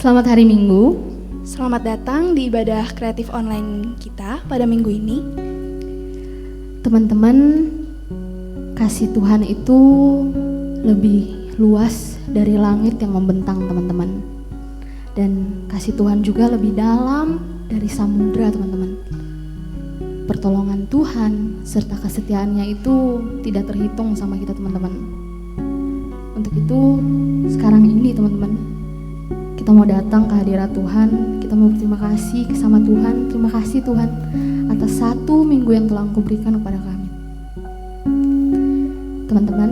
Selamat hari Minggu. Selamat datang di ibadah kreatif online kita pada minggu ini. Teman-teman, kasih Tuhan itu lebih luas dari langit yang membentang, teman-teman. Dan kasih Tuhan juga lebih dalam dari samudra, teman-teman. Pertolongan Tuhan serta kesetiaannya itu tidak terhitung sama kita, teman-teman. Untuk itu, sekarang ini teman-teman, kita mau datang ke hadirat Tuhan, kita mau berterima kasih sama Tuhan. Terima kasih Tuhan atas 1 minggu yang telah Engkau berikan kepada kami. Teman-teman,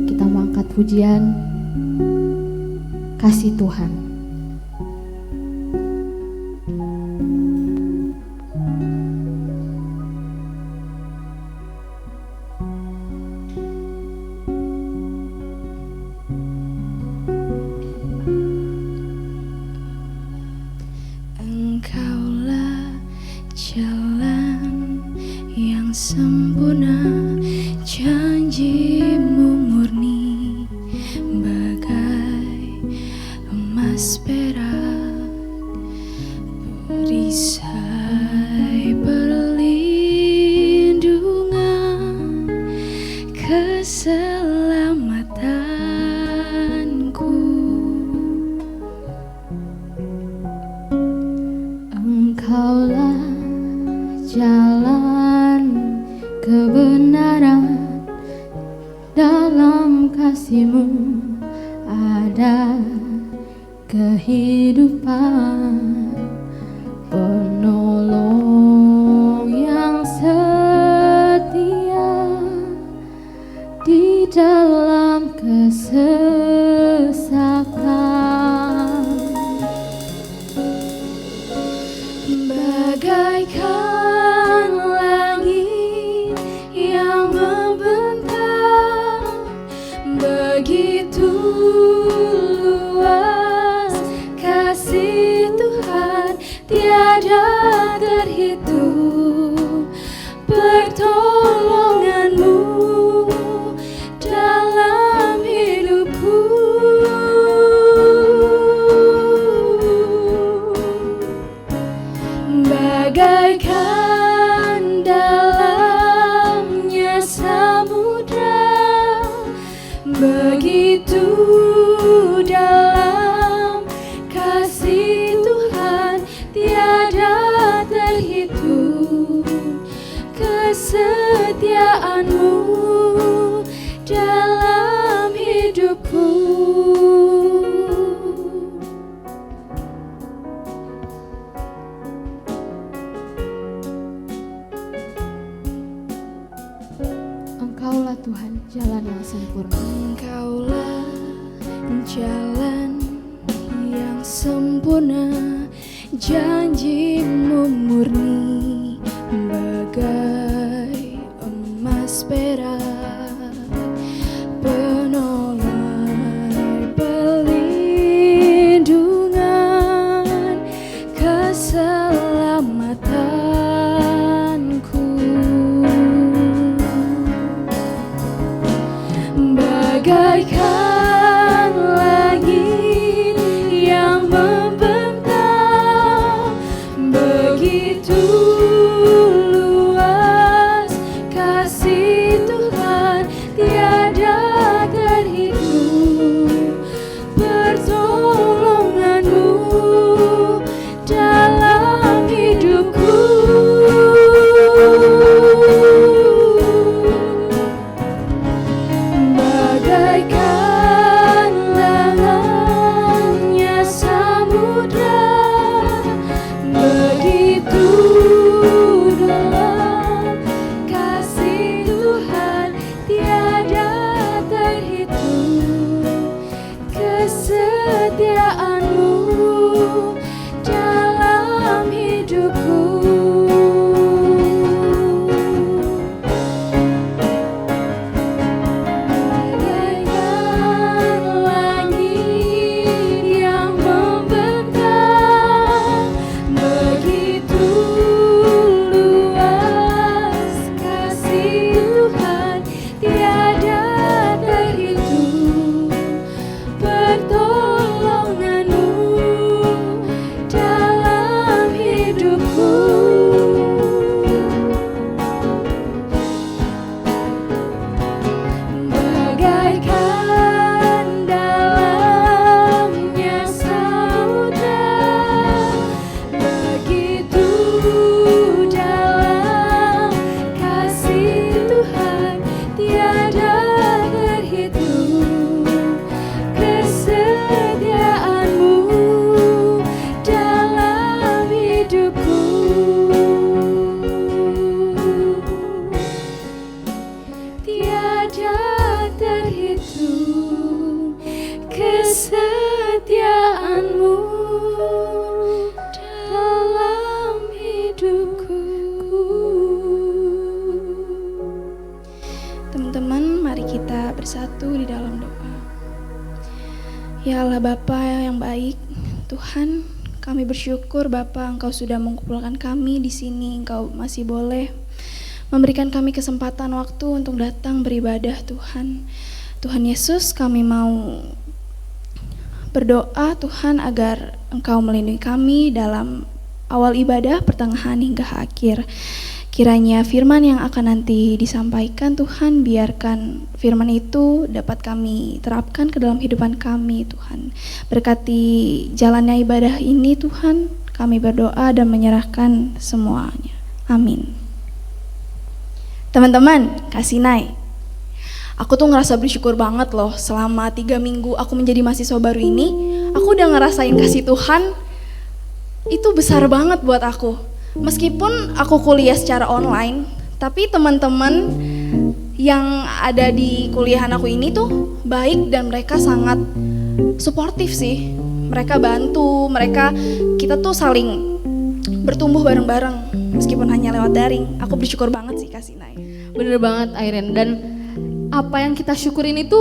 kita mau angkat pujian kasih Tuhan. Engkaulah jalan yang sempurna, janji-Mu murni bagai emas perak, perisai perlindungan, keselamatanku. Engkaulah jalan kebenaran, dalam kasih-Mu ada kehidupan, penolong yang setia di dalam kesesakan. Bagaikan langit yang membentang, begitu luas kasih Tuhan, tiada terhitung. Pertolongan-Mu dalam hidupku, bagaikan dalamnya samudra, begitu dalam kasih Tuhan, tiada terhitung. Kesetiaan-Mu dalam hidupku. Engkaulah Tuhan jalan yang sempurna. Engkaulah jalan yang sempurna, janji-Mu murni bagai emas perak, penolong perlindungan, keselamatanku. Bagaikan langit yang membentang, begitu luas kasih Tuhan, tiada terhitung. Pertolongan-Mu dalam hidupku, bagaikan dalam doa. Ya Allah Bapa yang baik, Tuhan, kami bersyukur Bapa, Engkau sudah mengumpulkan kami di sini. Engkau masih boleh memberikan kami kesempatan waktu untuk datang beribadah, Tuhan. Tuhan Yesus, kami mau berdoa Tuhan agar Engkau melindungi kami dalam awal ibadah, pertengahan hingga akhir. Kiranya firman yang akan nanti disampaikan Tuhan, biarkan firman itu dapat kami terapkan ke dalam kehidupan kami Tuhan. Berkati jalannya ibadah ini Tuhan, kami berdoa dan menyerahkan semuanya. Amin. Teman-teman, kasih naik. Aku tuh ngerasa bersyukur banget loh, selama 3 minggu aku menjadi mahasiswa baru ini, aku udah ngerasain kasih Tuhan, itu besar banget buat aku. Meskipun aku kuliah secara online, tapi teman-teman yang ada di kuliahan aku ini tuh baik dan mereka sangat suportif sih. Mereka bantu, kita tuh saling bertumbuh bareng-bareng meskipun hanya lewat daring. Aku bersyukur banget sih kasih naik. Bener banget Airen, dan apa yang kita syukurin itu,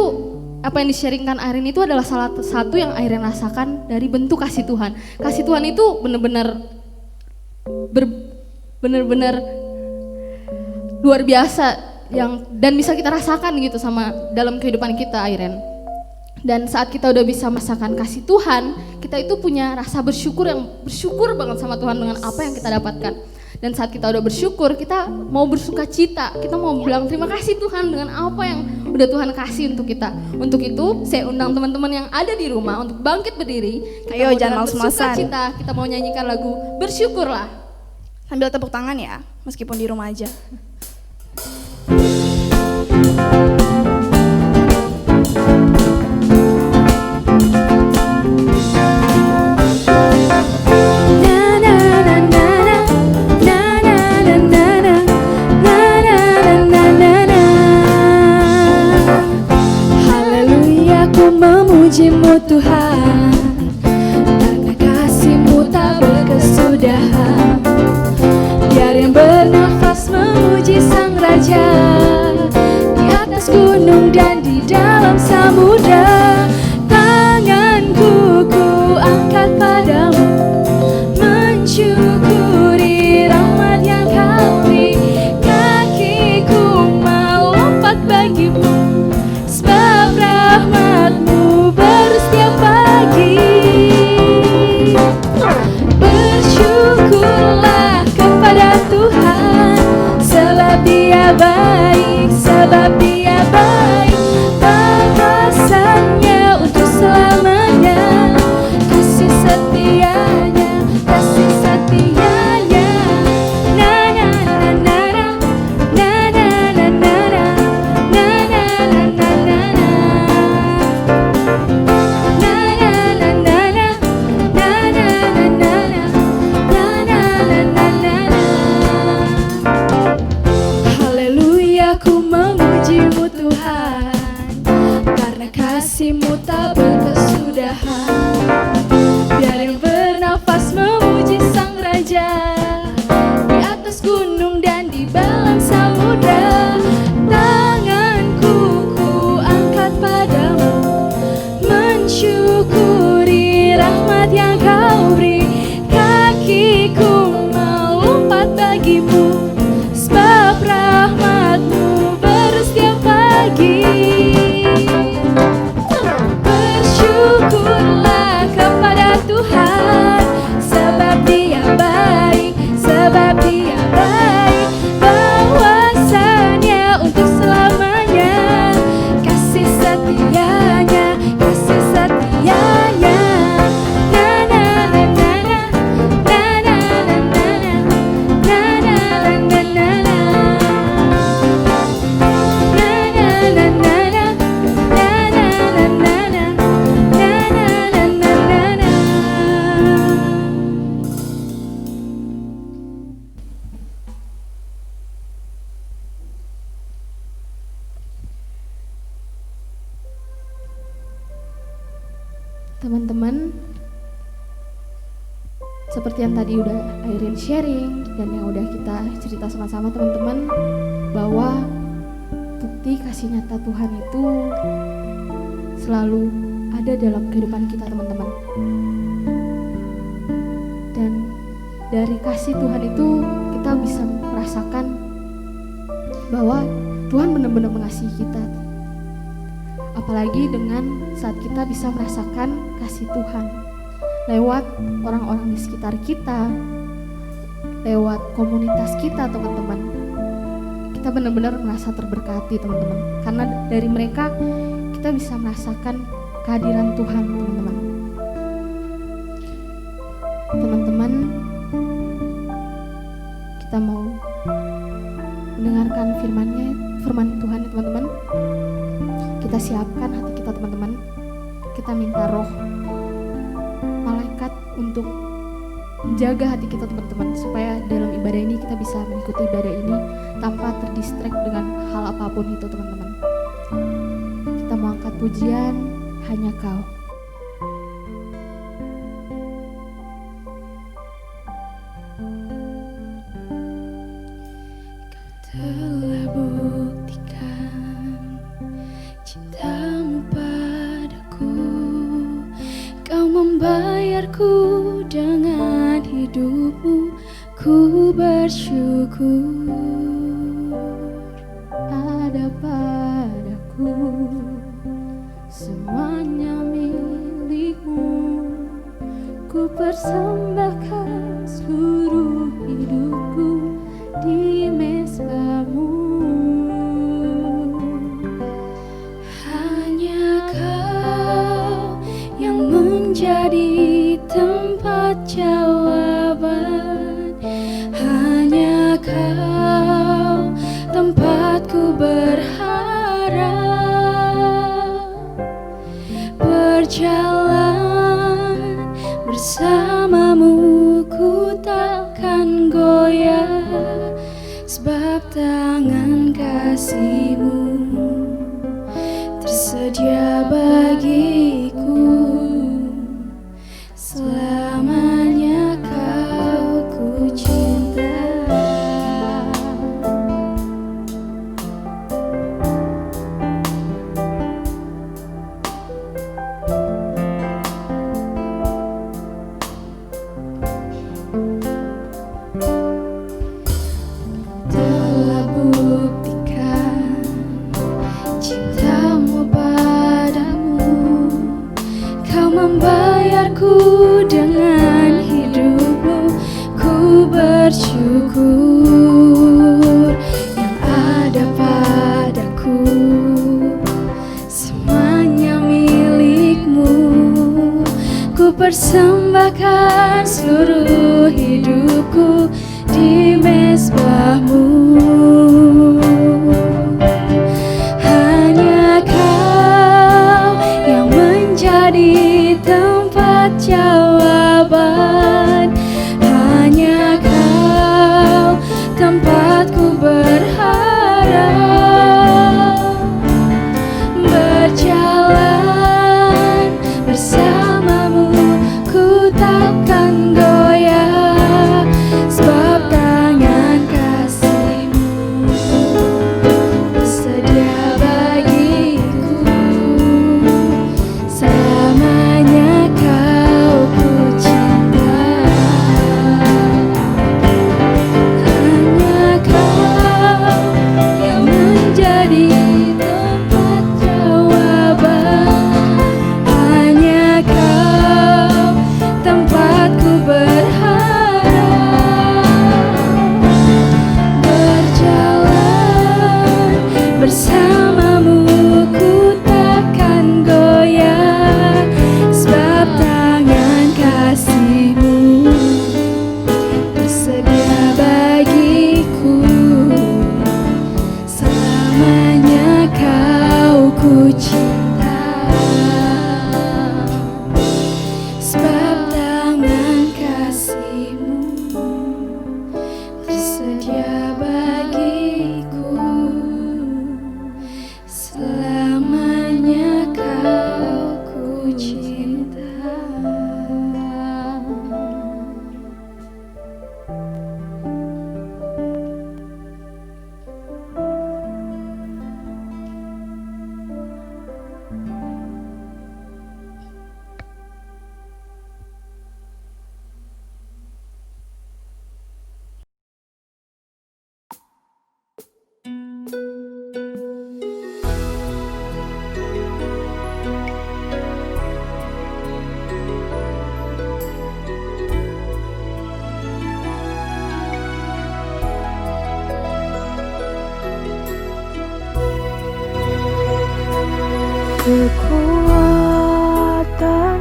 apa yang di-sharingkan Airen itu adalah salah satu yang Airen rasakan dari bentuk kasih Tuhan. Kasih Tuhan itu bener-bener luar biasa dan bisa kita rasakan gitu sama dalam kehidupan kita Airen. Dan saat kita udah bisa merasakan kasih Tuhan, kita itu punya rasa bersyukur banget sama Tuhan dengan apa yang kita dapatkan. Dan saat kita udah bersyukur, kita mau bersuka cita, kita mau bilang terima kasih Tuhan dengan apa yang udah Tuhan kasih untuk kita. Untuk itu, saya undang teman-teman yang ada di rumah untuk bangkit berdiri. Ayo jangan males-malesan. Kita mau nyanyikan lagu Bersyukurlah. Sambil tepuk tangan ya, meskipun di rumah aja. Memuji-Mu Tuhan, karena kasih-Mu tak berkesudahan. Biar yang bernafas memuji Sang Raja, di atas gunung dan di dalam samudra. Tanganku ku angkat padamu, mensyukuri rahmat yang Kau beri. Kakiku melompat bagimu, sebab rahmat-Mu baru setiap pagi. Bersyukurlah kepada Tuhan, sebab Dia baik, sebab Dia baik. Balasannya untuk selamanya, kasih setianya, kasih setianya. Na na na na na, na na na na na, na na na na na. Haleluya, ku memuji-Mu Tuhan, karena kasih-Mu tak berkesudahan. Biar yang bernafas memuji Sang Raja, di atas gunung dan di dalam samudra. Tanganku ku angkat padamu, mensyukuri rahmat yang Kau beri. Kakiku melompat bagimu, sebab rahmat-Mu baru setiap pagi. Bersyukurlah kepada Tuhan, sebab Dia baik, sebab Dia baik. Bawasannya untuk selamanya, kasih setianya, kasih setianya. Na na na na na, na na na na na, na na na na na na. Na na na na na, na na na na na, na na na na na. Teman-teman, seperti yang tadi udah Airin sharing dan yang udah kita cerita sama-sama teman-teman, bahwa bukti kasih nyata Tuhan itu selalu ada dalam kehidupan kita teman-teman. Dan dari kasih Tuhan itu kita bisa merasakan bahwa Tuhan benar-benar mengasihi kita. Apalagi dengan saat kita bisa merasakan kasih Tuhan lewat orang-orang di sekitar kita, lewat komunitas kita teman-teman. Kita benar-benar merasa terberkati teman-teman, karena dari mereka kita bisa merasakan kehadiran Tuhan teman-teman. Teman-teman, kita mau mendengarkan firman Tuhan ya teman-teman. Kita siapkan hati kita teman-teman. Kita minta roh malaikat untuk menjaga hati kita teman-teman, supaya dalam ibadah ini kita bisa mengikuti ibadah ini tanpa terdistract dengan hal apapun itu teman-teman. Kita mau angkat pujian Hanya Kau. Telah buktikan cintamu padaku, Kau membayarku dengan hidupmu, ku bersyukur. Ada padaku semuanya milikmu, ku persembahkan seluruh hidupku di mezbamu. Hanya Kau yang menjadi tempat jawaban, hanya Kau tempatku berharap. Berjalan bersamamu ku takkan goyah, sebab tangan kasih-Mu tersedia bagiku. Selamanya Kau ku cinta. Telah buktikan cintamu padamu, Kau membayarku dengan hidupmu, ku bersyukur. Yang ada padaku semuanya milikmu, ku persembahkan seluruh hidupku di mezbahmu. Hanya Kau yang menjadi tempat jawaban, hanya Kau tempatku berharap. Berjalan bersamamu ku takkan goyah, sebab tangan kasih-Mu Kekuatan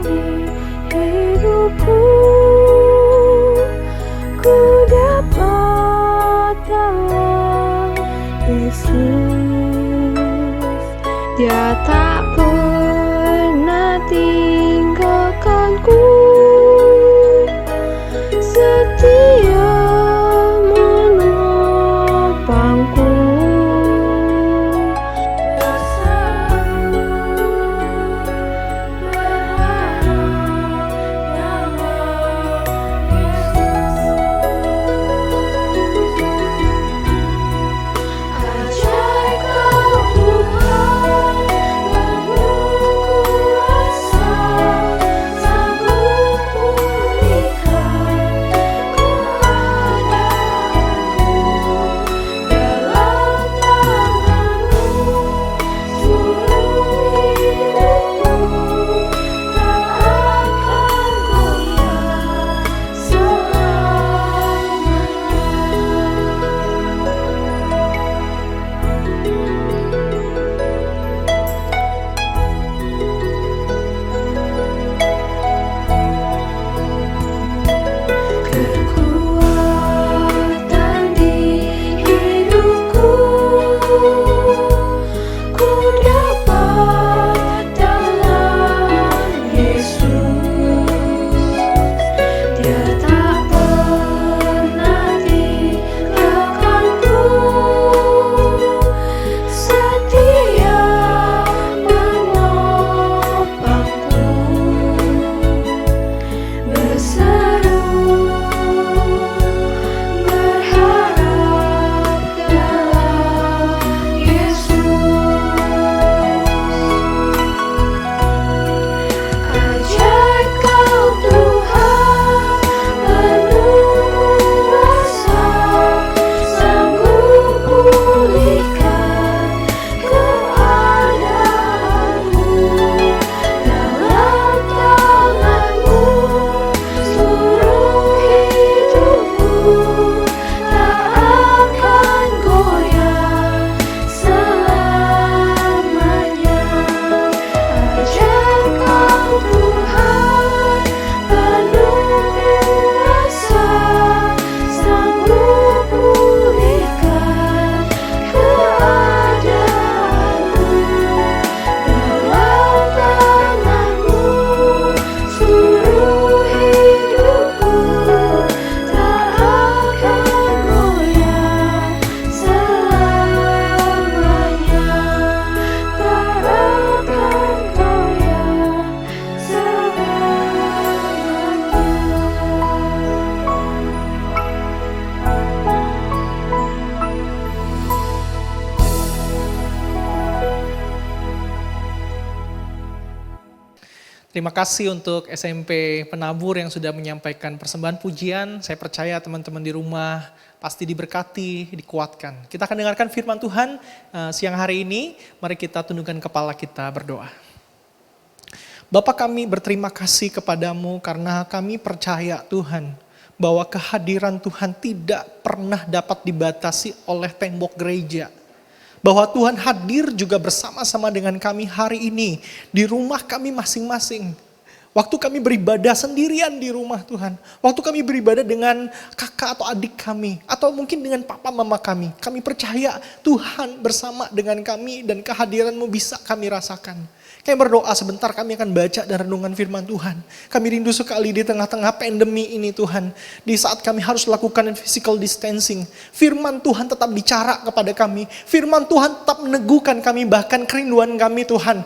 di hidupku, ku dapat dalam Yesus. Dia tak pernah tinggalkanku, setia menopangku. Terima kasih untuk SMP Penabur yang sudah menyampaikan persembahan pujian. Saya percaya teman-teman di rumah pasti diberkati, dikuatkan. Kita akan dengarkan firman Tuhan siang hari ini. Mari kita tundukkan kepala kita berdoa. Bapa, kami berterima kasih kepadamu karena kami percaya Tuhan bahwa kehadiran Tuhan tidak pernah dapat dibatasi oleh tembok gereja. Bahwa Tuhan hadir juga bersama-sama dengan kami hari ini di rumah kami masing-masing. Waktu kami beribadah sendirian di rumah Tuhan. Waktu kami beribadah dengan kakak atau adik kami. Atau mungkin dengan papa mama kami. Kami percaya Tuhan bersama dengan kami dan kehadiran-Mu bisa kami rasakan. Kami berdoa sebentar, kami akan baca dan renungan firman Tuhan. Kami rindu sekali di tengah-tengah pandemi ini Tuhan. Di saat kami harus lakukan physical distancing. Firman Tuhan tetap bicara kepada kami. Firman Tuhan tetap meneguhkan kami, bahkan kerinduan kami Tuhan.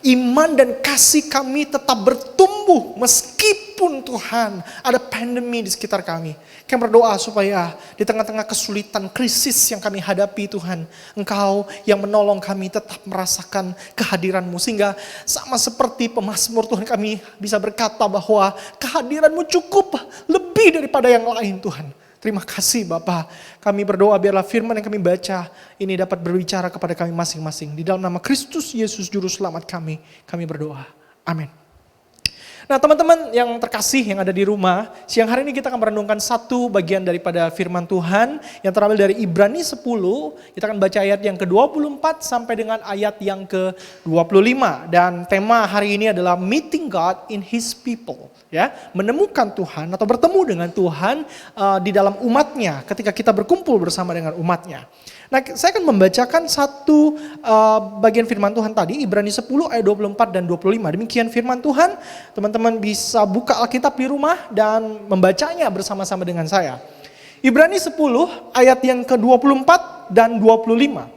Iman dan kasih kami tetap bertumbuh meskipun Tuhan ada pandemi di sekitar kami. Kami berdoa supaya di tengah-tengah kesulitan, krisis yang kami hadapi Tuhan, Engkau yang menolong kami tetap merasakan kehadiran-Mu. Sehingga sama seperti pemazmur Tuhan, kami bisa berkata bahwa kehadiran-Mu cukup lebih daripada yang lain Tuhan. Terima kasih Bapa. Kami berdoa biarlah firman yang kami baca ini dapat berbicara kepada kami masing-masing. Di dalam nama Kristus Yesus Juru Selamat kami berdoa. Amin. Nah teman-teman yang terkasih yang ada di rumah, siang hari ini kita akan merenungkan satu bagian daripada firman Tuhan yang terambil dari Ibrani 10. Kita akan baca ayat yang ke-24 sampai dengan ayat yang ke-25. Dan tema hari ini adalah Meeting God in His People. Ya, menemukan Tuhan atau bertemu dengan Tuhan di dalam umatnya ketika kita berkumpul bersama dengan umatnya. Nah, saya akan membacakan satu bagian firman Tuhan tadi, Ibrani 10 ayat 24 dan 25. Demikian firman Tuhan, teman-teman bisa buka Alkitab di rumah dan membacanya bersama-sama dengan saya. Ibrani 10 ayat yang ke-24 dan 25.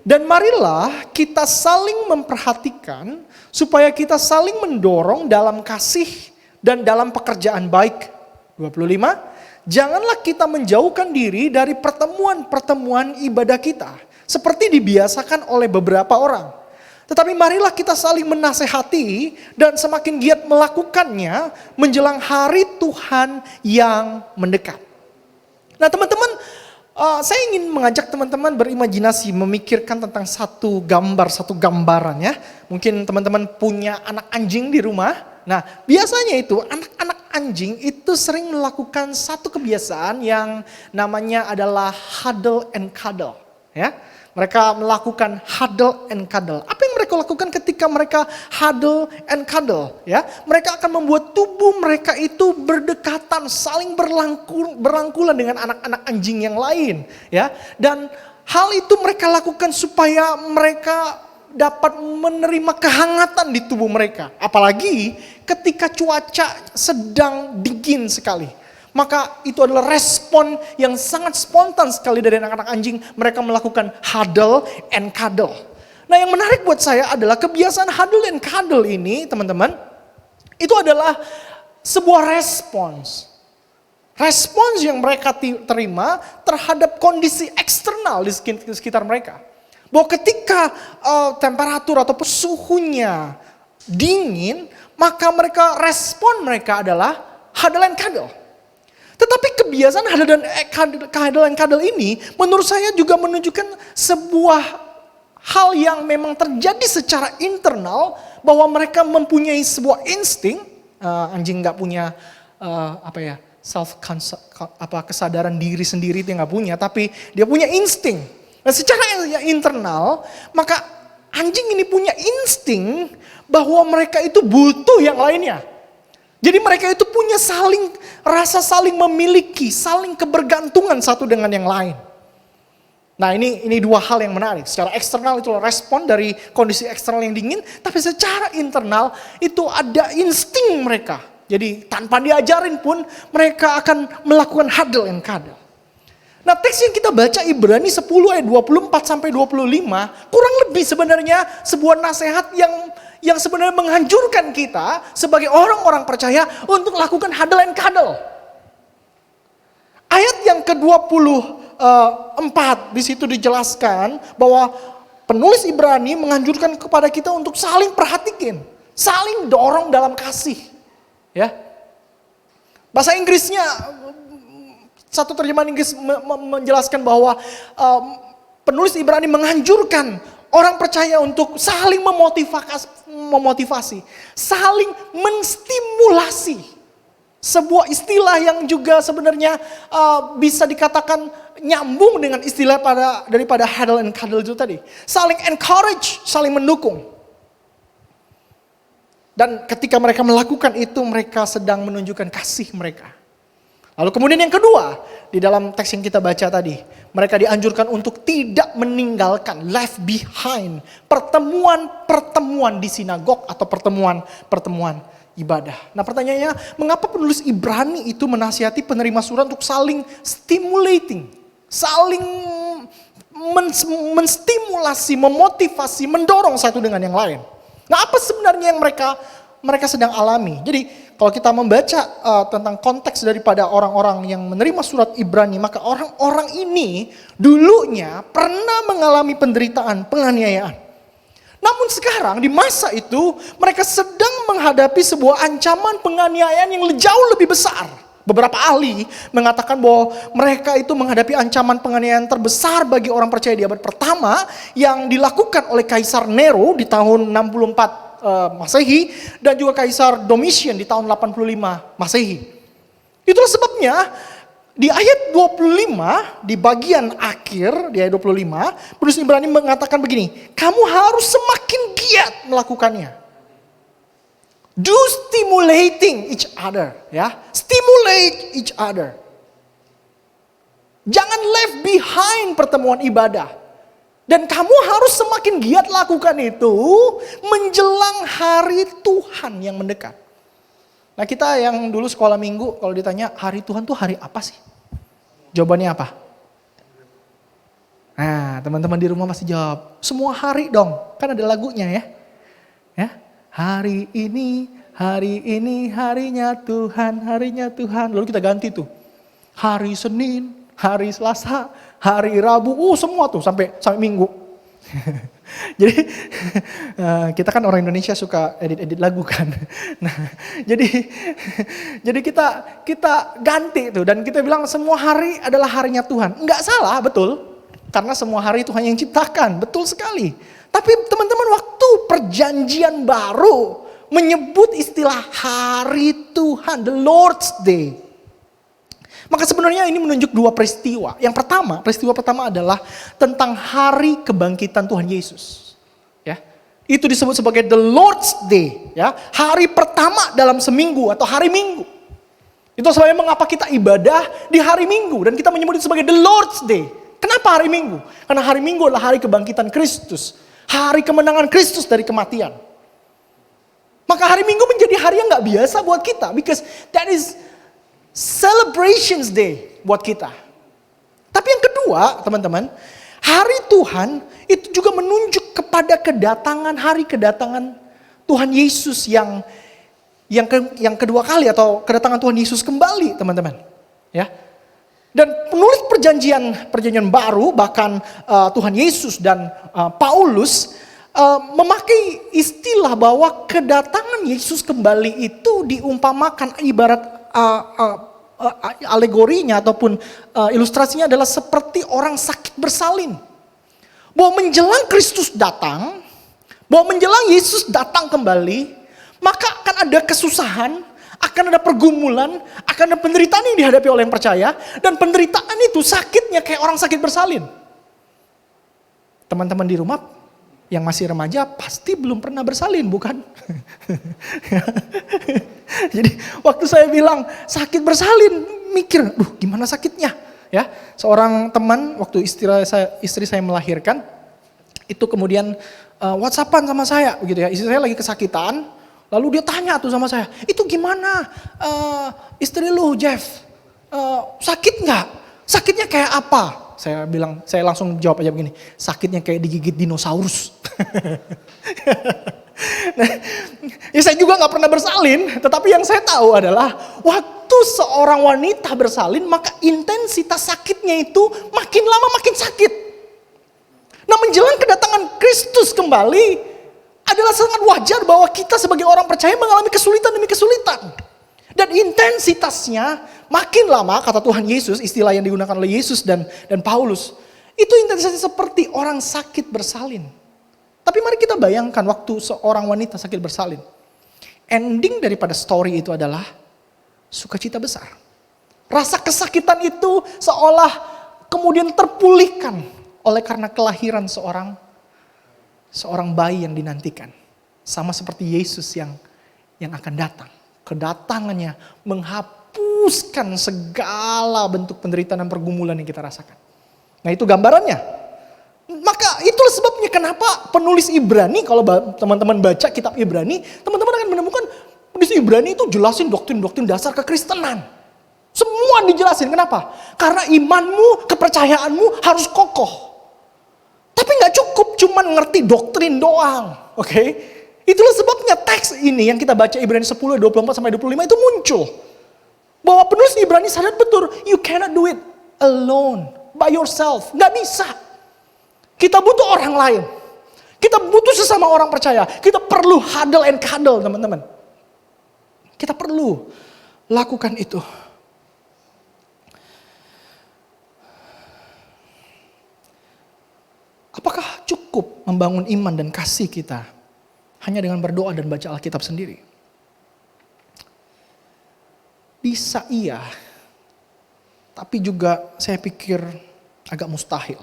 Dan marilah kita saling memperhatikan supaya kita saling mendorong dalam kasih dan dalam pekerjaan baik. 25. Janganlah kita menjauhkan diri dari pertemuan-pertemuan ibadah kita, seperti dibiasakan oleh beberapa orang. Tetapi marilah kita saling menasehati dan semakin giat melakukannya menjelang hari Tuhan yang mendekat. Nah teman-teman, saya ingin mengajak teman-teman berimajinasi, memikirkan tentang satu gambaran ya. Mungkin teman-teman punya anak anjing di rumah. Nah, biasanya itu anak-anak anjing itu sering melakukan satu kebiasaan yang namanya adalah huddle and cuddle. Ya, mereka melakukan huddle and cuddle. Apa yang mereka lakukan ketika mereka huddle and cuddle? Ya, mereka akan membuat tubuh mereka itu berdekatan, saling berangkulan dengan anak-anak anjing yang lain. Ya, dan hal itu mereka lakukan supaya mereka dapat menerima kehangatan di tubuh mereka. Apalagi ketika cuaca sedang dingin sekali. Maka itu adalah respon yang sangat spontan sekali dari anak-anak anjing. Mereka melakukan huddle and cuddle. Nah yang menarik buat saya adalah kebiasaan huddle and cuddle ini teman-teman. Itu adalah sebuah respons. Respons yang mereka terima terhadap kondisi eksternal di sekitar mereka. Bahwa ketika temperatur atau suhunya dingin, maka respon mereka adalah huddle and cuddle. Tetapi kebiasaan huddle and cuddle ini menurut saya juga menunjukkan sebuah hal yang memang terjadi secara internal, bahwa mereka mempunyai sebuah insting. Anjing nggak punya kesadaran diri sendiri, dia nggak punya, tapi dia punya insting. Nah secara internal, maka anjing ini punya insting bahwa mereka itu butuh yang lainnya. Jadi mereka itu punya rasa saling memiliki, saling kebergantungan satu dengan yang lain. Nah ini dua hal yang menarik. Secara eksternal itu respon dari kondisi eksternal yang dingin, tapi secara internal itu ada insting mereka. Jadi tanpa diajarin pun mereka akan melakukan huddle and cuddle. Nah teks yang kita baca Ibrani 10 ayat 24 sampai 25 kurang lebih sebenarnya sebuah nasihat yang sebenarnya menghancurkan kita sebagai orang-orang percaya untuk lakukan huddle and cuddle. Ayat yang ke-24 di situ dijelaskan bahwa penulis Ibrani menganjurkan kepada kita untuk saling perhatikan, saling dorong dalam kasih. Ya. Bahasa Inggrisnya, satu terjemahan Inggris menjelaskan bahwa penulis Ibrani menganjurkan orang percaya untuk saling memotivasi, saling menstimulasi. Sebuah istilah yang juga sebenarnya bisa dikatakan nyambung dengan istilah daripada huddle and cuddle itu tadi. Saling encourage, saling mendukung. Dan ketika mereka melakukan itu, mereka sedang menunjukkan kasih mereka. Lalu kemudian yang kedua, di dalam teks yang kita baca tadi, mereka dianjurkan untuk tidak meninggalkan, left behind, pertemuan-pertemuan di sinagog atau pertemuan-pertemuan ibadah. Nah pertanyaannya, mengapa penulis Ibrani itu menasihati penerima surat untuk saling stimulating, saling menstimulasi, memotivasi, mendorong satu dengan yang lain? Nah apa sebenarnya yang mereka sedang alami? Jadi kalau kita membaca tentang konteks daripada orang-orang yang menerima surat Ibrani, maka orang-orang ini dulunya pernah mengalami penderitaan, penganiayaan. Namun sekarang di masa itu mereka sedang menghadapi sebuah ancaman penganiayaan yang jauh lebih besar. Beberapa ahli mengatakan bahwa mereka itu menghadapi ancaman penganiayaan terbesar bagi orang percaya di abad pertama yang dilakukan oleh Kaisar Nero di tahun 64 Masehi dan juga Kaisar Domitian di tahun 85 Masehi. Itulah sebabnya di ayat 25 di bagian akhir di ayat 25 penulis Ibrani mengatakan begini, kamu harus semakin giat melakukannya. Do stimulating each other, ya. Stimulate each other. Jangan left behind pertemuan ibadah. Dan kamu harus semakin giat lakukan itu menjelang hari Tuhan yang mendekat. Nah, kita yang dulu sekolah minggu kalau ditanya hari Tuhan tuh hari apa sih? Jawabannya apa? Nah, teman-teman di rumah pasti jawab, semua hari dong. Kan ada lagunya ya. Ya. Hari ini harinya Tuhan. Lalu kita ganti tuh. Hari Senin, hari Selasa, hari Rabu, semua tuh sampai Minggu. Jadi kita kan orang Indonesia suka edit lagu kan. Nah, jadi kita ganti tuh dan kita bilang semua hari adalah harinya Tuhan. Enggak salah, betul. Karena semua hari Tuhan yang ciptakan, betul sekali. Tapi teman-teman, waktu perjanjian baru menyebut istilah hari Tuhan, the Lord's Day. Maka sebenarnya ini menunjuk dua peristiwa. Peristiwa pertama adalah tentang hari kebangkitan Tuhan Yesus. Ya, itu disebut sebagai the Lord's Day. Ya, hari pertama dalam seminggu atau hari Minggu. Itu sebabnya mengapa kita ibadah di hari Minggu dan kita menyebut itu sebagai the Lord's Day. Kenapa hari Minggu? Karena hari Minggu adalah hari kebangkitan Kristus. Hari kemenangan Kristus dari kematian. Maka hari Minggu menjadi hari yang gak biasa buat kita. Because that is celebrations day buat kita. Tapi yang kedua teman-teman, hari Tuhan itu juga menunjuk kepada hari kedatangan Tuhan Yesus yang kedua kali atau kedatangan Tuhan Yesus kembali teman-teman. Ya. Dan penulis perjanjian baru bahkan Tuhan Yesus dan Paulus memakai istilah bahwa kedatangan Yesus kembali itu diumpamakan ibarat alegorinya ataupun ilustrasinya adalah seperti orang sakit bersalin. Bahwa menjelang Kristus datang, bahwa menjelang Yesus datang kembali, maka akan ada kesusahan, akan ada pergumulan, akan ada penderitaan yang dihadapi oleh yang percaya. Dan penderitaan itu sakitnya kayak orang sakit bersalin. Teman-teman di rumah yang masih remaja pasti belum pernah bersalin, bukan? Jadi waktu saya bilang sakit bersalin, mikir, gimana sakitnya? Ya, seorang teman waktu istri saya melahirkan, itu kemudian WhatsAppan sama saya, begitu ya. Istri saya lagi kesakitan. Lalu dia tanya tuh sama saya, itu gimana istri lu Jeff, sakit nggak? Sakitnya kayak apa? Saya langsung jawab aja begini, sakitnya kayak digigit dinosaurus. Nah, ya saya juga nggak pernah bersalin, tetapi yang saya tahu adalah waktu seorang wanita bersalin, maka intensitas sakitnya itu makin lama makin sakit. Nah, menjelang kedatangan Kristus kembali, adalah sangat wajar bahwa kita sebagai orang percaya mengalami kesulitan demi kesulitan. Dan intensitasnya makin lama, kata Tuhan Yesus, istilah yang digunakan oleh Yesus dan Paulus, itu intensitasnya seperti orang sakit bersalin. Tapi mari kita bayangkan waktu seorang wanita sakit bersalin. Ending daripada story itu adalah sukacita besar. Rasa kesakitan itu seolah kemudian terpulihkan oleh karena kelahiran seorang bayi yang dinantikan. Sama seperti Yesus yang akan datang. Kedatangannya menghapuskan segala bentuk penderitaan dan pergumulan yang kita rasakan. Nah, itu gambarannya. Maka itulah sebabnya kenapa penulis Ibrani, kalau teman-teman baca kitab Ibrani, teman-teman akan menemukan penulis Ibrani itu jelasin doktrin-doktrin dasar kekristenan. Semua dijelasin. Kenapa? Karena imanmu, kepercayaanmu harus kokoh. Tapi gak cukup cuman ngerti doktrin doang. Oke? Itulah sebabnya teks ini yang kita baca Ibrani 10, 24-25 itu muncul. Bahwa penulis Ibrani sadar betul, you cannot do it alone, by yourself. Gak bisa. Kita butuh orang lain. Kita butuh sesama orang percaya. Kita perlu huddle and cuddle, teman-teman. Kita perlu lakukan itu. Apakah cukup membangun iman dan kasih kita hanya dengan berdoa dan baca Alkitab sendiri? Bisa iya, tapi juga saya pikir agak mustahil.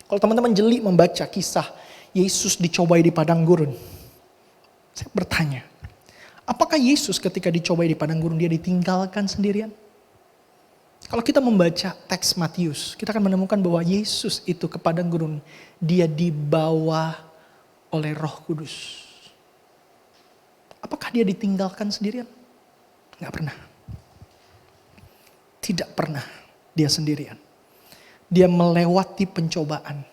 Kalau teman-teman jeli membaca kisah Yesus dicobai di padang gurun, saya bertanya, apakah Yesus ketika dicobai di padang gurun dia ditinggalkan sendirian? Kalau kita membaca teks Matius, kita akan menemukan bahwa Yesus itu ke padang gurun, dia dibawa oleh Roh Kudus. Apakah dia ditinggalkan sendirian? Enggak pernah. Tidak pernah dia sendirian. Dia melewati pencobaan,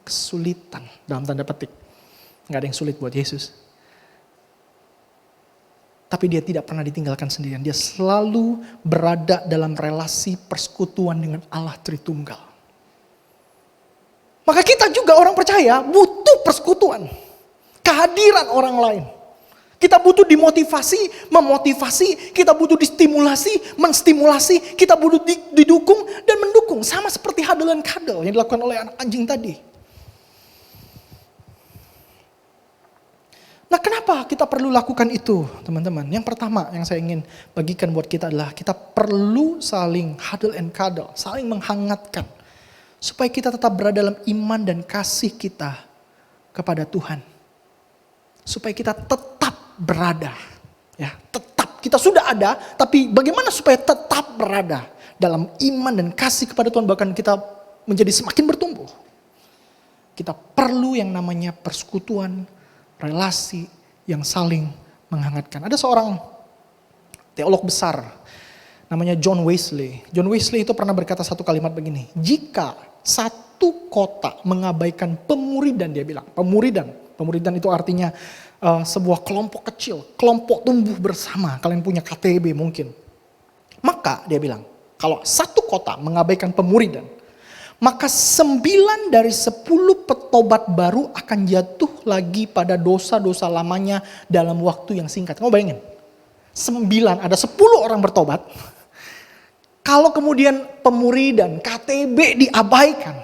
kesulitan dalam tanda petik. Enggak ada yang sulit buat Yesus. Tapi dia tidak pernah ditinggalkan sendirian. Dia selalu berada dalam relasi persekutuan dengan Allah Tritunggal. Maka kita juga orang percaya butuh persekutuan. Kehadiran orang lain. Kita butuh dimotivasi, memotivasi. Kita butuh distimulasi, menstimulasi. Kita butuh didukung dan mendukung. Sama seperti huddle and cuddle yang dilakukan oleh anak anjing tadi. Nah, kenapa kita perlu lakukan itu, teman-teman? Yang pertama yang saya ingin bagikan buat kita adalah kita perlu saling huddle and cuddle, saling menghangatkan. Supaya kita tetap berada dalam iman dan kasih kita kepada Tuhan. Supaya kita tetap berada. Ya, tetap. Kita sudah ada, tapi bagaimana supaya tetap berada dalam iman dan kasih kepada Tuhan, bahkan kita menjadi semakin bertumbuh. Kita perlu yang namanya persekutuan, relasi yang saling menghangatkan. Ada seorang teolog besar namanya John Wesley. John Wesley itu pernah berkata satu kalimat begini. Jika satu kota mengabaikan pemuridan, dia bilang. Pemuridan itu artinya sebuah kelompok kecil. Kelompok tumbuh bersama. Kalian punya KTB mungkin. Maka dia bilang, kalau satu kota mengabaikan pemuridan, maka 9 dari 10 petobat baru akan jatuh lagi pada dosa-dosa lamanya dalam waktu yang singkat. Kamu bayangin, 9, ada 10 orang bertobat. Kalau kemudian pemuridan, KTB diabaikan,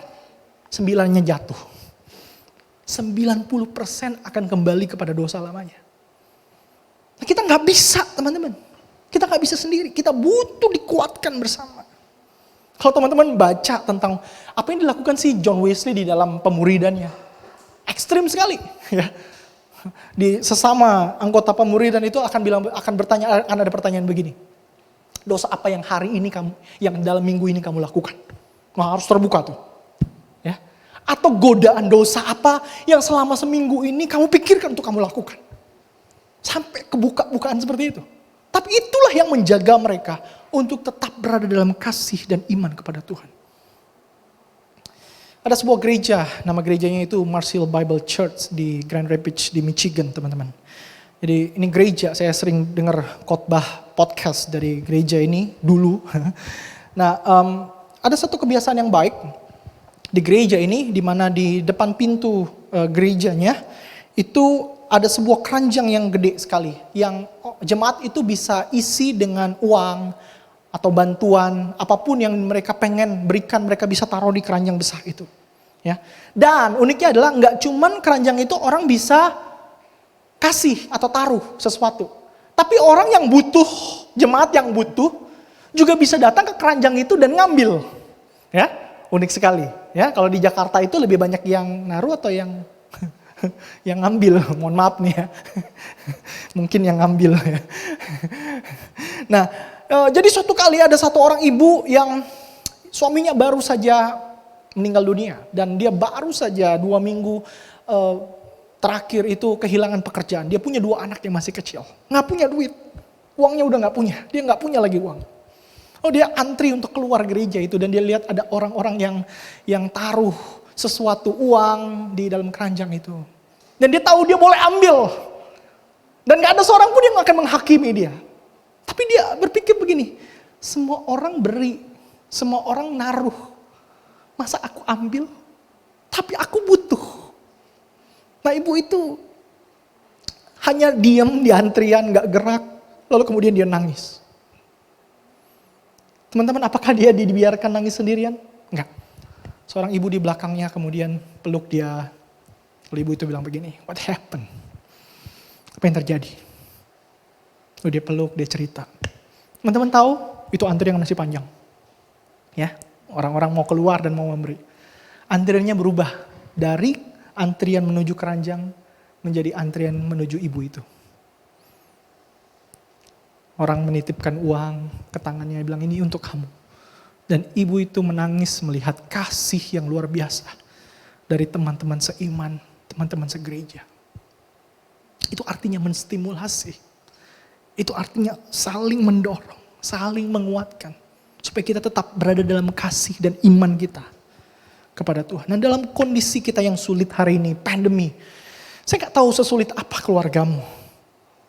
9-nya jatuh. 90% akan kembali kepada dosa lamanya. Nah, kita gak bisa, teman-teman. Kita gak bisa sendiri, kita butuh dikuatkan bersama. Kalau teman-teman baca tentang apa yang dilakukan si John Wesley di dalam pemuridannya. Ekstrim sekali. Ya. Di sesama anggota pemuridan itu akan bertanya, akan ada pertanyaan begini. Dosa apa yang hari ini yang dalam minggu ini kamu lakukan? Nah, harus terbuka tuh. Ya. Atau godaan dosa apa yang selama seminggu ini kamu pikirkan untuk kamu lakukan? Sampai kebuka-bukaan seperti itu. Tapi itulah yang menjaga mereka untuk tetap berada dalam kasih dan iman kepada Tuhan. Ada sebuah gereja, nama gerejanya itu Marshall Bible Church di Grand Rapids di Michigan, teman-teman. Jadi ini gereja, saya sering dengar khotbah podcast dari gereja ini dulu. Nah, ada satu kebiasaan yang baik di gereja ini, di mana di depan pintu gerejanya itu ada sebuah keranjang yang gede sekali, yang jemaat itu bisa isi dengan uang atau bantuan, apapun yang mereka pengen berikan, mereka bisa taruh di keranjang besar itu. Ya. Dan uniknya adalah nggak cuman keranjang itu orang bisa kasih atau taruh sesuatu, tapi orang yang butuh, jemaat yang butuh juga bisa datang ke keranjang itu dan ngambil. Ya, unik sekali. Ya, kalau di Jakarta itu lebih banyak yang naruh atau yang yang ngambil, mohon maaf nih ya. Mungkin yang ngambil ya. Nah, jadi suatu kali ada satu orang ibu yang suaminya baru saja meninggal dunia. Dan dia baru saja 2 minggu terakhir itu kehilangan pekerjaan. Dia punya 2 anak yang masih kecil. Nggak punya duit. Uangnya udah nggak punya. Dia nggak punya lagi uang. Oh, dia antri untuk keluar gereja itu. Dan dia lihat ada orang-orang yang taruh sesuatu uang di dalam keranjang itu. Dan dia tahu dia boleh ambil. Dan gak ada seorang pun yang akan menghakimi dia. Tapi dia berpikir begini, semua orang beri, semua orang naruh. Masa aku ambil? Tapi aku butuh. Nah, ibu itu hanya diam di antrian, gak gerak. Lalu kemudian dia nangis. Teman-teman, apakah dia dibiarkan nangis sendirian? Enggak. Seorang ibu di belakangnya kemudian peluk dia. Lalu ibu itu bilang begini, what happened? Apa yang terjadi? Lalu dia peluk, dia cerita. Teman-teman tahu, itu antrian masih panjang. Ya, orang-orang mau keluar dan mau memberi. Antriannya berubah dari antrian menuju keranjang menjadi antrian menuju ibu itu. Orang menitipkan uang ke tangannya, bilang ini untuk kamu. Dan ibu itu menangis melihat kasih yang luar biasa dari teman-teman seiman, teman-teman segereja. Itu artinya menstimulasi. Itu artinya saling mendorong, saling menguatkan. Supaya kita tetap berada dalam kasih dan iman kita kepada Tuhan. Nah dalam kondisi kita yang sulit hari ini, pandemi. Saya gak tahu sesulit apa keluargamu.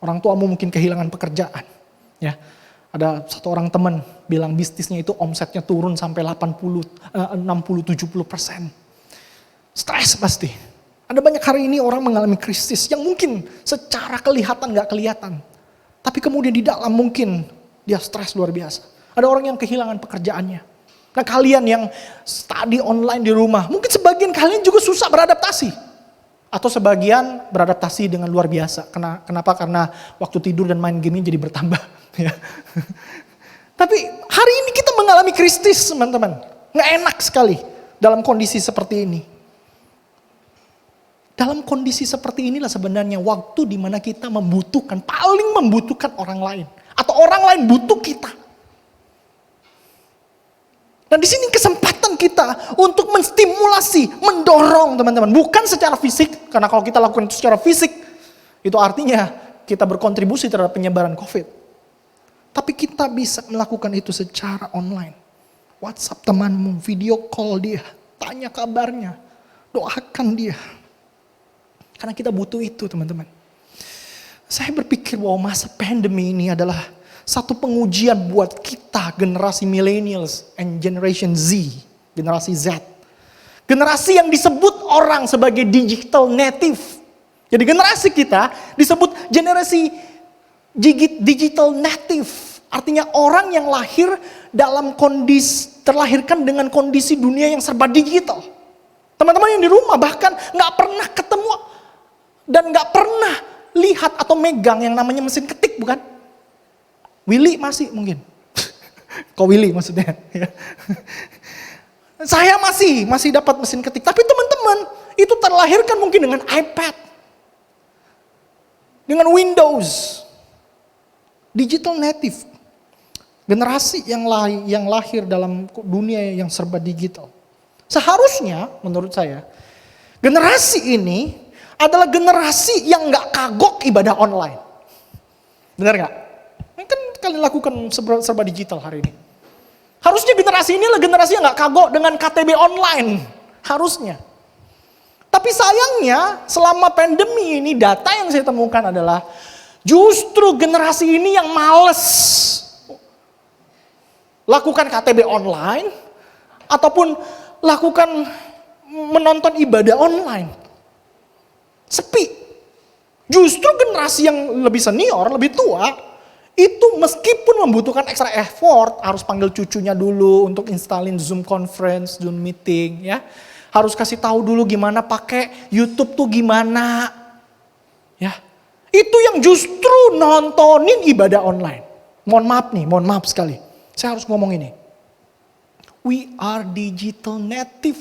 Orang tuamu mungkin kehilangan pekerjaan. Ya, ada satu orang teman bilang bisnisnya itu omsetnya turun sampai 60-70%. Stres pasti. Ada banyak hari ini orang mengalami krisis yang mungkin secara kelihatan gak kelihatan. Tapi kemudian di dalam mungkin dia stres luar biasa. Ada orang yang kehilangan pekerjaannya. Nah kalian yang study online di rumah, mungkin sebagian kalian juga susah beradaptasi. Atau sebagian beradaptasi dengan luar biasa. Kenapa? Karena waktu tidur dan main game jadi bertambah. Ya. Tapi hari ini kita mengalami krisis teman-teman. Nggak enak sekali dalam kondisi seperti ini. Dalam kondisi seperti inilah sebenarnya waktu di mana kita membutuhkan, paling membutuhkan orang lain. Atau orang lain butuh kita. Dan di sini kesempatan kita untuk menstimulasi, mendorong teman-teman. Bukan secara fisik, karena kalau kita lakukan itu secara fisik, itu artinya kita berkontribusi terhadap penyebaran COVID. Tapi kita bisa melakukan itu secara online. WhatsApp temanmu, video call dia, tanya kabarnya, doakan dia. Karena kita butuh itu teman-teman. Saya berpikir bahwa masa pandemi ini adalah satu pengujian buat kita generasi millennials and generation Z, generasi Z. Generasi yang disebut orang sebagai digital native. Jadi generasi kita disebut generasi digital native. Artinya orang yang lahir dalam kondisi, terlahirkan dengan kondisi dunia yang serba digital. Teman-teman yang di rumah bahkan gak pernah ketemu dan gak pernah lihat atau megang yang namanya mesin ketik, bukan? Willy masih mungkin. Kok Willy maksudnya? Saya masih dapat mesin ketik. Tapi teman-teman itu terlahirkan mungkin dengan iPad. Dengan Windows. Digital native. Generasi yang lahir dalam dunia yang serba digital. Seharusnya menurut saya, generasi ini adalah generasi yang gak kagok ibadah online. Benar gak? Kan kalian lakukan serba digital hari ini. Harusnya generasi ini adalah generasi yang gak kagok dengan KTB online. Harusnya. Tapi sayangnya selama pandemi ini data yang saya temukan adalah justru generasi ini yang males lakukan KTB online ataupun lakukan menonton ibadah online. Sepi. Justru generasi yang lebih senior, lebih tua, itu meskipun membutuhkan extra effort, harus panggil cucunya dulu untuk installin Zoom conference, Zoom meeting, ya. Harus kasih tahu dulu gimana pakai YouTube tuh gimana. Ya. Itu yang justru nontonin ibadah online. Mohon maaf sekali. Saya harus ngomong ini. We are digital native.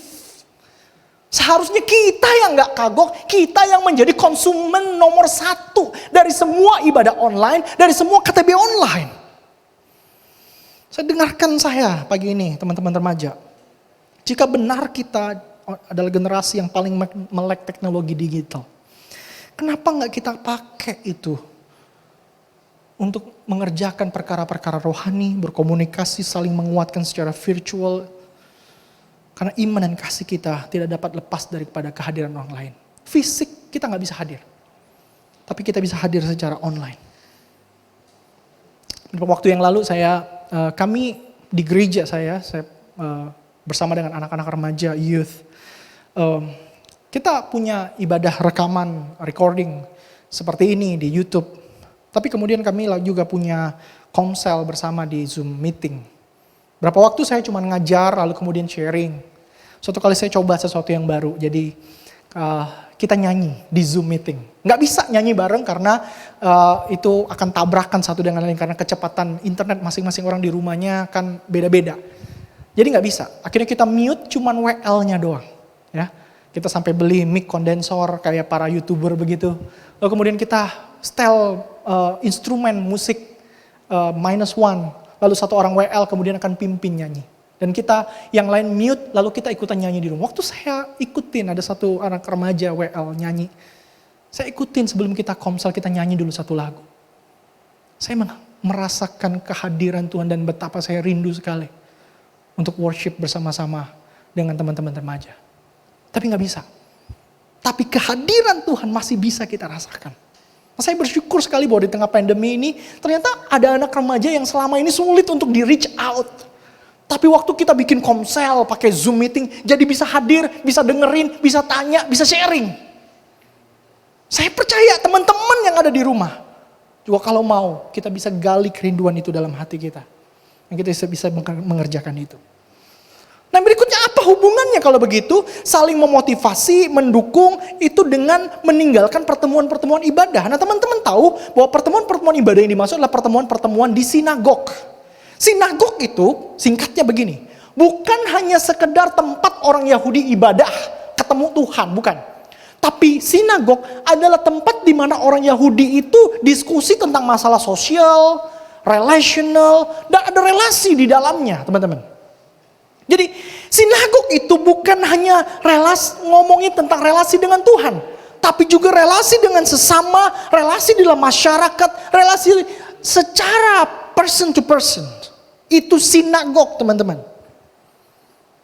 Seharusnya kita yang gak kagok, kita yang menjadi konsumen nomor 1 dari semua ibadah online, dari semua KTB online. Saya dengarkan saya pagi ini teman-teman remaja. Jika benar kita adalah generasi yang paling melek teknologi digital, kenapa gak kita pakai itu untuk mengerjakan perkara-perkara rohani, berkomunikasi, saling menguatkan secara virtual. Karena iman dan kasih kita tidak dapat lepas daripada kehadiran orang lain. Fisik kita gak bisa hadir. Tapi kita bisa hadir secara online. Beberapa waktu yang lalu kami di gereja saya bersama dengan anak-anak remaja, youth. Kita punya ibadah rekaman, recording seperti ini di YouTube. Tapi kemudian kami juga punya komsel bersama di Zoom meeting. Berapa waktu saya cuma ngajar lalu kemudian sharing. Suatu kali saya coba sesuatu yang baru, jadi kita nyanyi di Zoom meeting. Nggak bisa nyanyi bareng karena itu akan tabrakan satu dengan lain karena kecepatan internet masing-masing orang di rumahnya kan beda-beda. Jadi nggak bisa. Akhirnya kita mute cuman WL-nya doang. Ya, kita sampai beli mic kondensor kayak para YouTuber begitu. Lalu kemudian kita setel instrumen musik -1. Lalu satu orang WL kemudian akan pimpin nyanyi. Dan kita yang lain mute, lalu kita ikutan nyanyi di rumah. Waktu saya ikutin, ada satu anak remaja WL nyanyi. Saya ikutin sebelum kita komsel, kita nyanyi dulu satu lagu. Saya merasakan kehadiran Tuhan dan betapa saya rindu sekali untuk worship bersama-sama dengan teman-teman remaja. Tapi gak bisa. Tapi kehadiran Tuhan masih bisa kita rasakan. Saya bersyukur sekali bahwa di tengah pandemi ini, ternyata ada anak remaja yang selama ini sulit untuk di reach out. Tapi waktu kita bikin komsel, pakai Zoom meeting, jadi bisa hadir, bisa dengerin, bisa tanya, bisa sharing. Saya percaya teman-teman yang ada di rumah, juga kalau mau, kita bisa gali kerinduan itu dalam hati kita. Dan kita bisa mengerjakan itu. Nah berikutnya apa hubungannya kalau begitu? Saling memotivasi, mendukung, itu dengan meninggalkan pertemuan-pertemuan ibadah. Nah teman-teman tahu bahwa pertemuan-pertemuan ibadah yang dimaksud adalah pertemuan-pertemuan di sinagog. Sinagog itu singkatnya begini, bukan hanya sekedar tempat orang Yahudi ibadah, ketemu Tuhan, bukan. Tapi sinagog adalah tempat di mana orang Yahudi itu diskusi tentang masalah sosial, relational, dan ada relasi di dalamnya, teman-teman. Jadi sinagog itu bukan hanya ngomongin tentang relasi dengan Tuhan, tapi juga relasi dengan sesama, relasi dalam masyarakat, relasi secara person to person. Itu sinagog, teman-teman.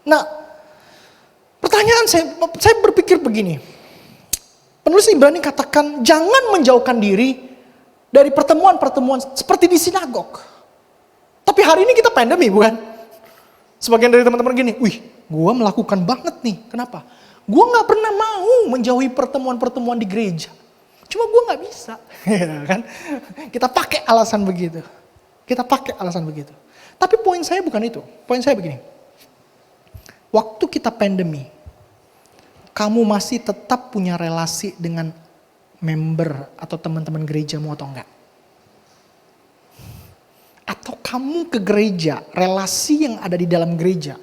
Nah, pertanyaan saya berpikir begini. Penulis Ibrani katakan, jangan menjauhkan diri dari pertemuan-pertemuan seperti di sinagog. Tapi hari ini kita pandemi, bukan? Sebagian dari teman-teman gini, wih, gue melakukan banget nih. Kenapa? Gue gak pernah mau menjauhi pertemuan-pertemuan di gereja. Cuma gue gak bisa. Kan? Kita pakai alasan begitu. Tapi poin saya bukan itu. Poin saya begini. Waktu kita pandemi, kamu masih tetap punya relasi dengan member atau teman-teman gerejamu atau enggak? Atau kamu ke gereja, relasi yang ada di dalam gereja,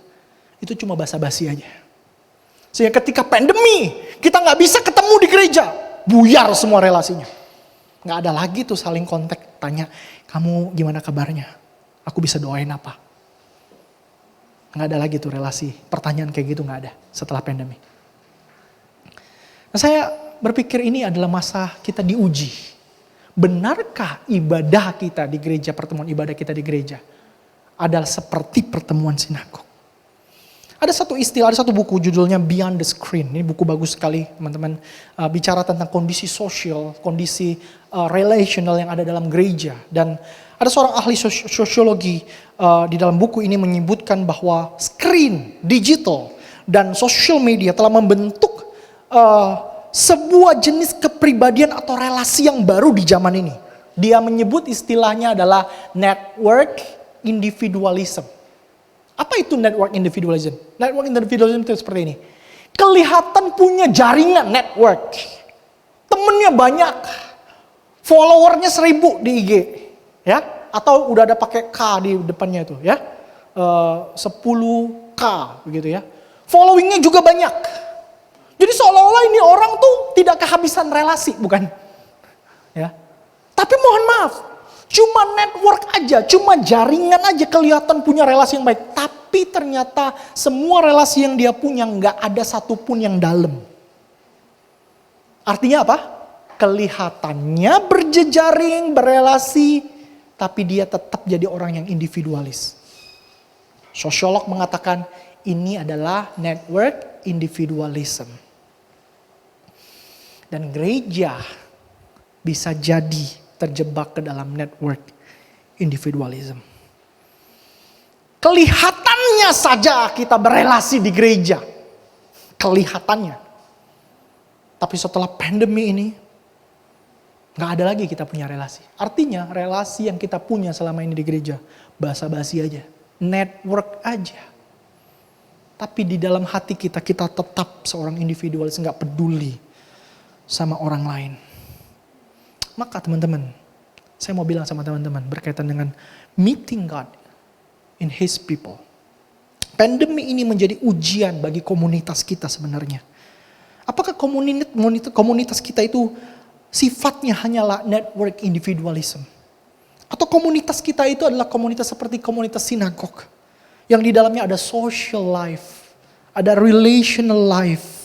itu cuma basa-basi aja. Sehingga ketika pandemi, kita gak bisa ketemu di gereja. Buyar semua relasinya. Gak ada lagi tuh saling kontak, tanya, kamu gimana kabarnya? Aku bisa doain apa? Gak ada lagi tuh relasi, pertanyaan kayak gitu gak ada setelah pandemi. Nah, saya berpikir ini adalah masa kita diuji. Benarkah ibadah kita di gereja, pertemuan ibadah kita di gereja adalah seperti pertemuan sinagog? Ada satu istilah, ada satu buku judulnya Beyond the Screen. Ini buku bagus sekali teman-teman. Bicara tentang kondisi sosial, kondisi relational yang ada dalam gereja. Dan ada seorang ahli sosiologi di dalam buku ini menyebutkan bahwa screen, digital, dan social media telah membentuk sebuah jenis kepribadian atau relasi yang baru di zaman ini. Dia menyebut istilahnya adalah network individualism. Apa itu network individualism? Network individualism itu seperti ini. Kelihatan punya jaringan network. Temennya banyak. Followernya 1000 di IG. Ya, atau udah ada pakai K di depannya itu ya. 10K begitu ya. Followingnya juga banyak. Jadi seolah-olah ini orang tuh tidak kehabisan relasi, bukan? Ya. Tapi mohon maaf, cuma network aja, cuma jaringan aja kelihatan punya relasi yang baik. Tapi ternyata semua relasi yang dia punya nggak ada satupun yang dalam. Artinya apa? Kelihatannya berjejaring, berelasi, tapi dia tetap jadi orang yang individualis. Sosiolog mengatakan ini adalah network individualism. Dan gereja bisa jadi terjebak ke dalam network individualism. Kelihatannya saja kita berelasi di gereja. Kelihatannya. Tapi setelah pandemi ini, gak ada lagi kita punya relasi. Artinya relasi yang kita punya selama ini di gereja, basa-basi aja. Network aja. Tapi di dalam hati kita, kita tetap seorang individualis, nggak peduli sama orang lain. Maka teman-teman, saya mau bilang sama teman-teman berkaitan dengan meeting God in His people. Pandemi ini menjadi ujian bagi komunitas kita sebenarnya. Apakah komunitas kita itu sifatnya hanyalah network individualism? Atau komunitas kita itu adalah komunitas seperti komunitas sinagog, yang di dalamnya ada social life, ada relational life.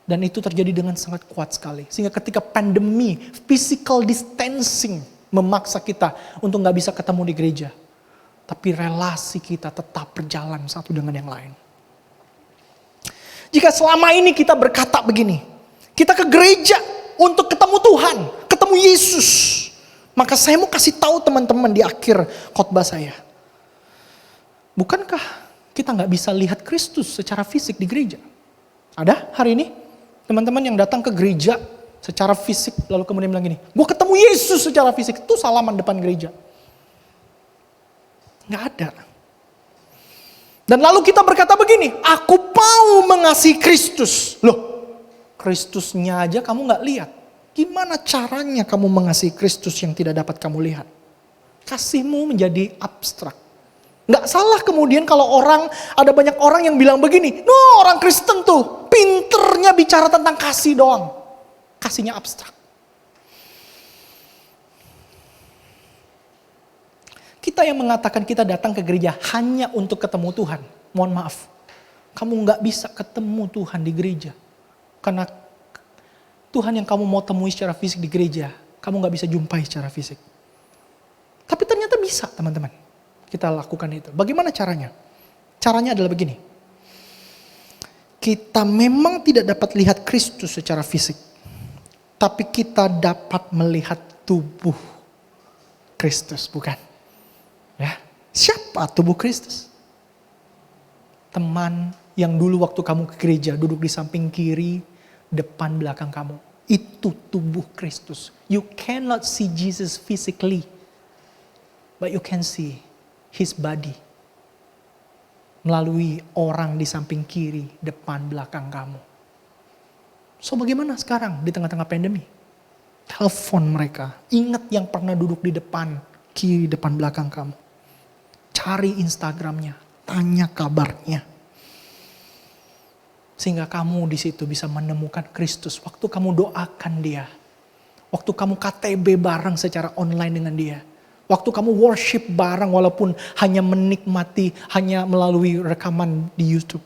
Dan itu terjadi dengan sangat kuat sekali. Sehingga ketika pandemi, physical distancing memaksa kita untuk gak bisa ketemu di gereja. Tapi relasi kita tetap berjalan satu dengan yang lain. Jika selama ini kita berkata begini, kita ke gereja untuk ketemu Tuhan, ketemu Yesus. Maka saya mau kasih tahu teman-teman di akhir khotbah saya. Bukankah kita gak bisa lihat Kristus secara fisik di gereja? Ada hari ini? Teman-teman yang datang ke gereja secara fisik lalu kemudian bilang gini, gue ketemu Yesus secara fisik, itu salaman depan gereja. Nggak ada. Dan lalu kita berkata begini, aku mau mengasihi Kristus. Loh, Kristusnya aja kamu nggak lihat. Gimana caranya kamu mengasihi Kristus yang tidak dapat kamu lihat? Kasihmu menjadi abstrak. Nggak salah kemudian kalau ada banyak orang yang bilang begini, no, orang Kristen tuh pinternya bicara tentang kasih doang. Kasihnya abstrak. Kita yang mengatakan kita datang ke gereja hanya untuk ketemu Tuhan. Mohon maaf, kamu nggak bisa ketemu Tuhan di gereja. Karena Tuhan yang kamu mau temui secara fisik di gereja, kamu nggak bisa jumpai secara fisik. Tapi ternyata bisa teman-teman. Kita lakukan itu. Bagaimana caranya? Caranya adalah begini. Kita memang tidak dapat lihat Kristus secara fisik. Tapi kita dapat melihat tubuh Kristus, bukan? Ya, siapa tubuh Kristus? Teman yang dulu waktu kamu ke gereja duduk di samping kiri, depan belakang kamu. Itu tubuh Kristus. You cannot see Jesus physically. But you can see His body melalui orang di samping kiri, depan, belakang kamu. So bagaimana sekarang di tengah-tengah pandemi? Telepon mereka, ingat yang pernah duduk di depan, kiri, depan, belakang kamu. Cari Instagramnya, tanya kabarnya. Sehingga kamu di situ bisa menemukan Kristus. Waktu kamu doakan dia, waktu kamu KTB bareng secara online dengan dia. Waktu kamu worship bareng walaupun hanya menikmati, hanya melalui rekaman di YouTube.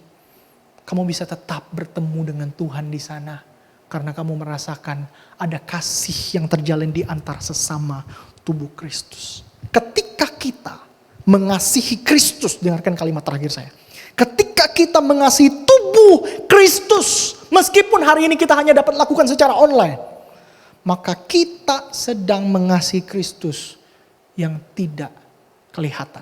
Kamu bisa tetap bertemu dengan Tuhan di sana. Karena kamu merasakan ada kasih yang terjalin di antara sesama tubuh Kristus. Ketika kita mengasihi Kristus, dengarkan kalimat terakhir saya. Ketika kita mengasihi tubuh Kristus, meskipun hari ini kita hanya dapat lakukan secara online. Maka kita sedang mengasihi Kristus yang tidak kelihatan.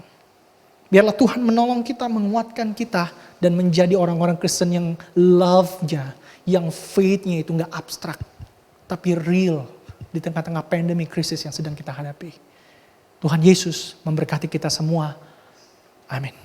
Biarlah Tuhan menolong kita, menguatkan kita, dan menjadi orang-orang Kristen yang love-nya, yang faith-nya itu gak abstrak, tapi real di tengah-tengah pandemi krisis yang sedang kita hadapi. Tuhan Yesus memberkati kita semua. Amin.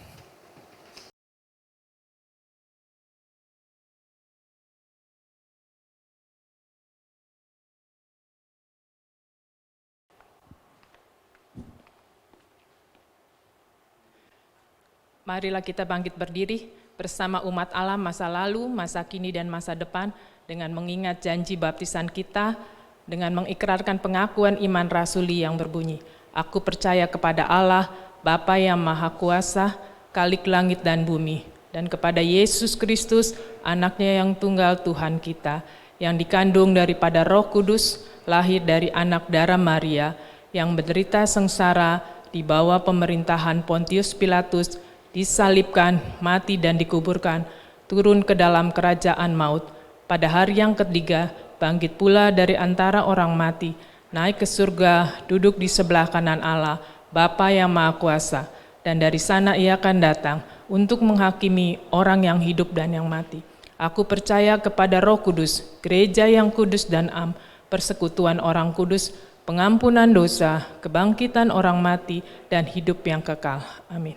Marilah kita bangkit berdiri bersama umat Allah masa lalu, masa kini, dan masa depan dengan mengingat janji baptisan kita, dengan mengikrarkan pengakuan iman rasuli yang berbunyi, aku percaya kepada Allah, Bapa yang Maha Kuasa, Khalik langit dan bumi, dan kepada Yesus Kristus, anaknya yang tunggal Tuhan kita, yang dikandung daripada Roh Kudus, lahir dari anak darah Maria, yang menderita sengsara di bawah pemerintahan Pontius Pilatus, disalibkan, mati dan dikuburkan, turun ke dalam kerajaan maut. Pada hari yang ketiga, bangkit pula dari antara orang mati, naik ke surga, duduk di sebelah kanan Allah, Bapa yang Maha Kuasa, dan dari sana ia akan datang untuk menghakimi orang yang hidup dan yang mati. Aku percaya kepada Roh Kudus, gereja yang kudus dan am, persekutuan orang kudus, pengampunan dosa, kebangkitan orang mati, dan hidup yang kekal. Amin.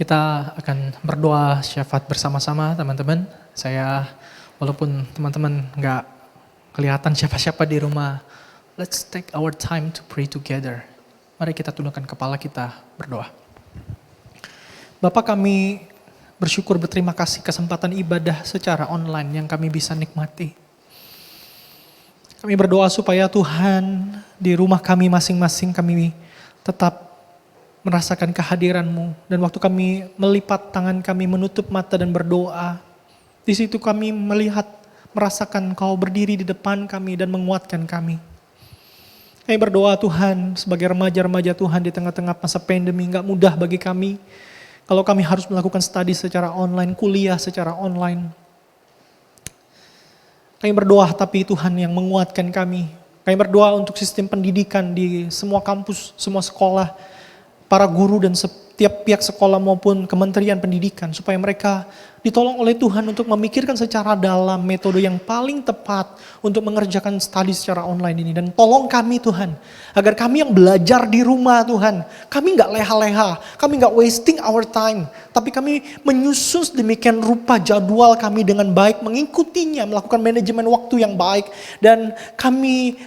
Kita akan berdoa syafaat bersama-sama teman-teman. Walaupun teman-teman nggak kelihatan siapa-siapa di rumah, let's take our time to pray together. Mari kita tundukkan kepala kita berdoa. Bapa, kami bersyukur berterima kasih kesempatan ibadah secara online yang kami bisa nikmati. Kami berdoa supaya Tuhan di rumah kami masing-masing kami tetap merasakan kehadiran-Mu. Dan waktu kami melipat tangan kami, menutup mata dan berdoa, di situ kami merasakan Kau berdiri di depan kami dan menguatkan kami. Kami berdoa Tuhan, sebagai remaja-remaja Tuhan di tengah-tengah masa pandemi, gak mudah bagi kami. Kalau kami harus melakukan studi secara online, kuliah secara online. Kami berdoa tapi Tuhan yang menguatkan kami. Kami berdoa untuk sistem pendidikan di semua kampus, semua sekolah, para guru dan setiap pihak sekolah maupun Kementerian Pendidikan, supaya mereka ditolong oleh Tuhan untuk memikirkan secara dalam metode yang paling tepat untuk mengerjakan studi secara online ini. Dan tolong kami Tuhan, agar kami yang belajar di rumah Tuhan, kami gak leha-leha, kami gak wasting our time, tapi kami menyusun demikian rupa jadwal kami dengan baik, mengikutinya, melakukan manajemen waktu yang baik, dan kami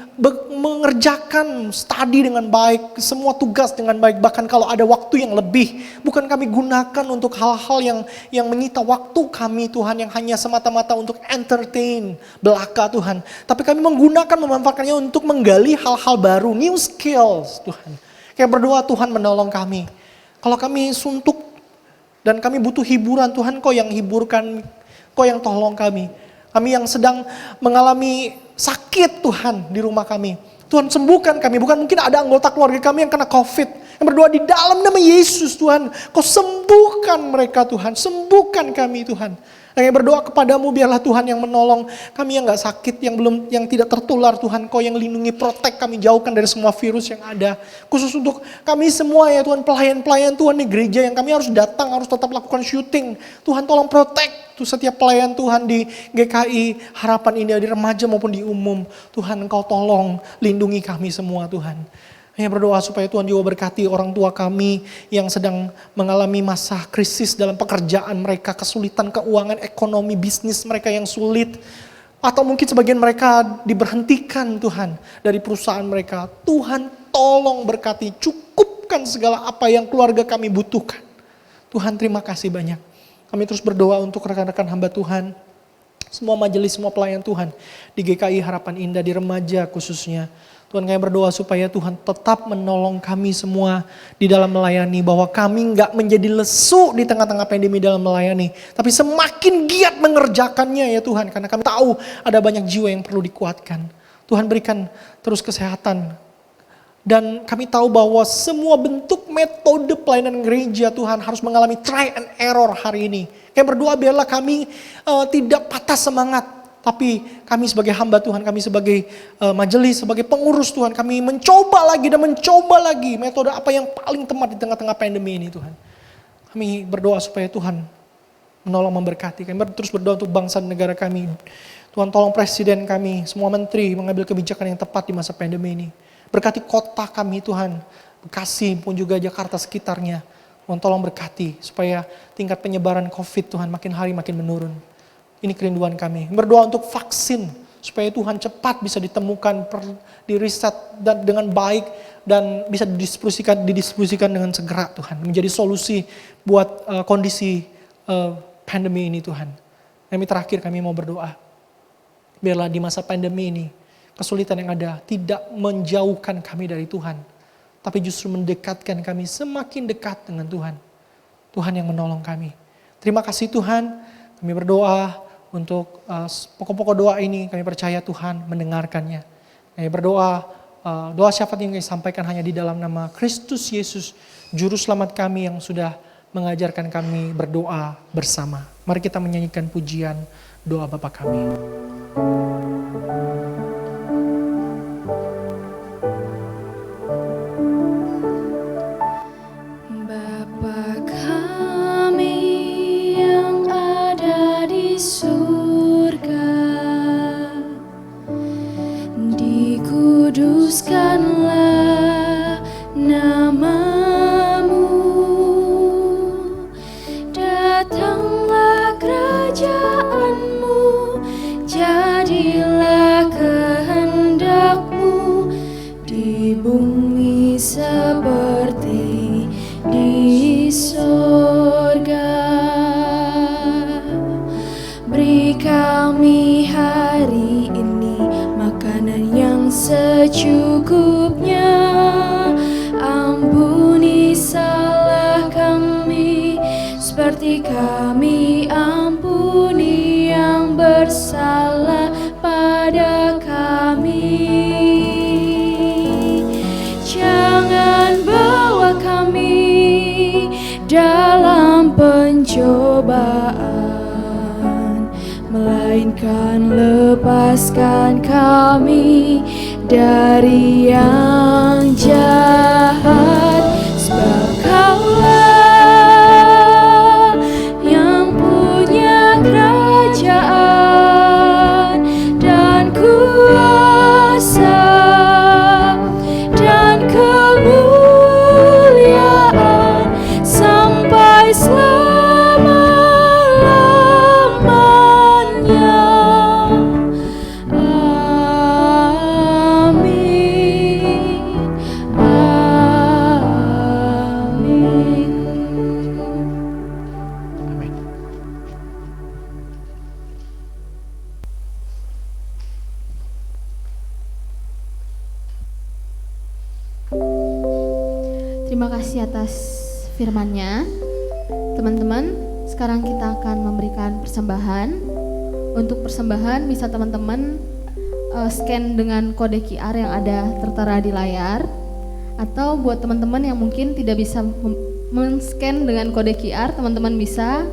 mengerjakan studi dengan baik, semua tugas dengan baik, bahkan kalau ada waktu yang lebih, bukan kami gunakan untuk hal-hal yang menyita waktu kami Tuhan, yang hanya semata-mata untuk entertain belaka Tuhan, tapi kami memanfaatkannya untuk menggali hal-hal baru, new skills Tuhan. Kayak berdoa Tuhan menolong kami. Kalau kami suntuk dan kami butuh hiburan, Tuhan Kau yang hiburkan, Kau yang tolong kami. Kami yang sedang mengalami sakit Tuhan di rumah kami, Tuhan sembuhkan kami. Bukan mungkin ada anggota keluarga kami yang kena COVID, yang berdoa di dalam nama Yesus Tuhan, Kau sembuhkan mereka Tuhan, sembuhkan kami Tuhan. Kami berdoa kepadamu, biarlah Tuhan yang menolong kami yang gak sakit, yang tidak tertular Tuhan, Kau yang lindungi, protek kami, jauhkan dari semua virus yang ada. Khusus untuk kami semua ya Tuhan, pelayan-pelayan Tuhan di gereja yang kami harus datang, harus tetap lakukan syuting. Tuhan tolong protek tuh setiap pelayan Tuhan di GKI Harapan Indah, di remaja maupun di umum. Tuhan Engkau tolong lindungi kami semua Tuhan. Hanya berdoa supaya Tuhan juga berkati orang tua kami yang sedang mengalami masa krisis dalam pekerjaan mereka, kesulitan keuangan, ekonomi, bisnis mereka yang sulit. Atau mungkin sebagian mereka diberhentikan Tuhan dari perusahaan mereka. Tuhan tolong berkati, cukupkan segala apa yang keluarga kami butuhkan. Tuhan terima kasih banyak. Kami terus berdoa untuk rekan-rekan hamba Tuhan, semua majelis, semua pelayan Tuhan di GKI Harapan Indah, di remaja khususnya. Tuhan kami berdoa supaya Tuhan tetap menolong kami semua di dalam melayani. Bahwa kami gak menjadi lesu di tengah-tengah pandemi dalam melayani. Tapi semakin giat mengerjakannya ya Tuhan. Karena kami tahu ada banyak jiwa yang perlu dikuatkan. Tuhan berikan terus kesehatan. Dan kami tahu bahwa semua bentuk metode pelayanan gereja Tuhan harus mengalami try and error hari ini. Kami berdoa biarlah kami tidak patah semangat. Tapi kami sebagai hamba Tuhan, kami sebagai majelis, sebagai pengurus Tuhan, kami mencoba lagi dan mencoba lagi metode apa yang paling tepat di tengah-tengah pandemi ini Tuhan. Kami berdoa supaya Tuhan menolong memberkati. Kami terus berdoa untuk bangsa dan negara kami. Tuhan tolong presiden kami, semua menteri mengambil kebijakan yang tepat di masa pandemi ini. Berkati kota kami Tuhan, Bekasi pun juga Jakarta sekitarnya. Tuhan tolong berkati supaya tingkat penyebaran COVID Tuhan makin hari makin menurun. Ini kerinduan kami. Berdoa untuk vaksin supaya Tuhan cepat bisa ditemukan, diriset dan dengan baik dan bisa didistribusikan dengan segera Tuhan. Menjadi solusi buat kondisi pandemi ini Tuhan. Kami terakhir kami mau berdoa. Biarlah di masa pandemi ini kesulitan yang ada tidak menjauhkan kami dari Tuhan, tapi justru mendekatkan kami semakin dekat dengan Tuhan. Tuhan yang menolong kami. Terima kasih Tuhan. Kami berdoa untuk pokok-pokok doa ini, kami percaya Tuhan mendengarkannya. Kami berdoa, doa syafaat yang kami sampaikan hanya di dalam nama Kristus Yesus, Juru Selamat kami yang sudah mengajarkan kami berdoa bersama. Mari kita menyanyikan pujian doa Bapa kami. Dikuduskanlah namamu, bumi seperti di sorga. Beri kami hari ini makanan yang secukupnya. Ampuni salah kami seperti kami ampuni yang bersalah pada kami. Jangan bawa kami dalam pencobaan, melainkan lepaskan kami dari yang jahat. Sebab Kaulah yang punya kerajaan dan kuasa dan kemuliaan sampai selama-lamanya. Amin. Amin. Amin. Terima kasih atas firman-Nya. Teman-teman, sekarang kita akan memberikan persembahan. Untuk persembahan bisa teman-teman scan dengan kode QR yang ada tertera di layar. Atau buat teman-teman yang mungkin tidak bisa men-scan dengan kode QR, teman-teman bisa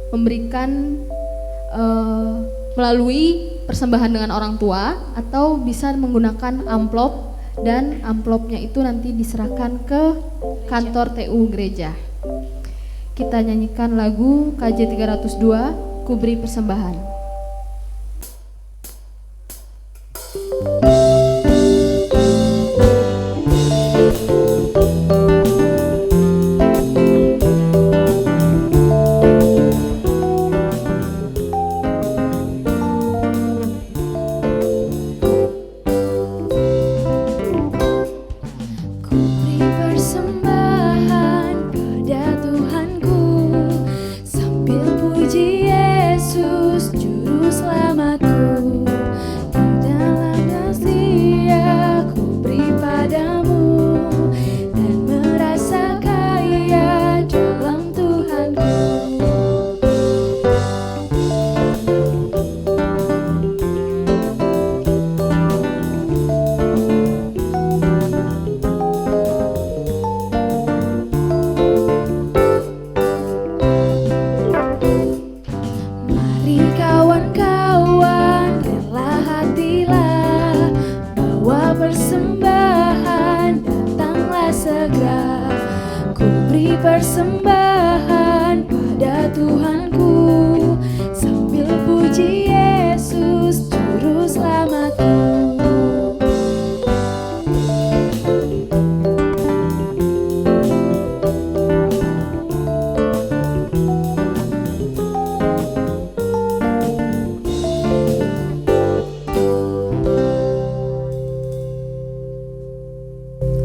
memberikan melalui persembahan dengan orang tua, atau bisa menggunakan amplop, dan amplopnya itu nanti diserahkan ke kantor TU gereja. Kita nyanyikan lagu KJ 302, Ku Beri Persembahan. Ku beri persembahan pada Tuhanku sambil puji Yesus Juru Selamatku. Di dalam kasih ku beri padamu dan merasa kaya dalam Tuhanku. Mari kawan-kawan, rela hatilah, bawa persembahan, datanglah segera. Ku beri persembahan pada Tuhanku sambil puji Yesus Juru Selamatku.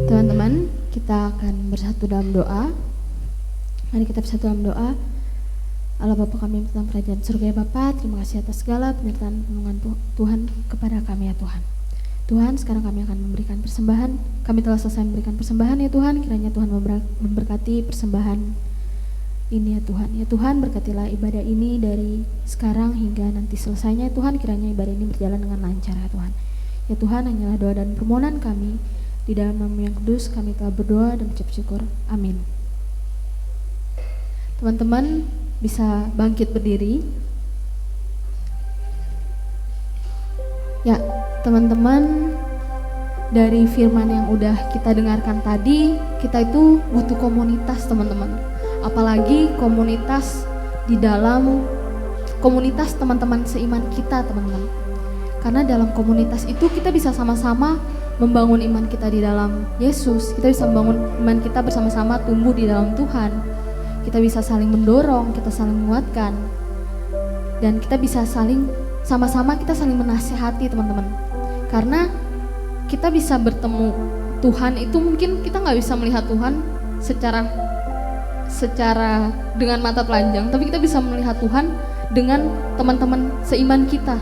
Teman-teman, kita akan bersatu dalam doa. Mari kita bersatu dalam doa. Allah Bapa kami tentang kerajaan surga ya Bapa, terima kasih atas segala penyertaan pertolongan Tuhan kepada kami ya Tuhan. Tuhan, sekarang kami akan memberikan persembahan. Kami telah selesai memberikan persembahan ya Tuhan. Kiranya Tuhan memberkati persembahan ini ya Tuhan. Ya Tuhan, berkatilah ibadah ini dari sekarang hingga nanti selesainya ya Tuhan. Kiranya ibadah ini berjalan dengan lancar ya Tuhan. Ya Tuhan, hanyalah doa dan permohonan kami. Di dalam nama yang kudus kami telah berdoa dan mengucap syukur. Amin. Teman-teman bisa bangkit berdiri. Ya, teman-teman, dari firman yang udah kita dengarkan tadi, kita itu butuh komunitas, teman-teman. Apalagi komunitas di dalam komunitas teman-teman seiman kita, teman-teman. Karena dalam komunitas itu kita bisa sama-sama membangun iman kita di dalam Yesus. Kita bisa membangun iman kita bersama-sama tumbuh di dalam Tuhan. Kita bisa saling mendorong, kita saling menguatkan. Dan kita bisa saling sama-sama kita saling menasihati, teman-teman. Karena kita bisa bertemu Tuhan itu mungkin kita nggak bisa melihat Tuhan secara dengan mata telanjang, tapi kita bisa melihat Tuhan dengan teman-teman seiman kita,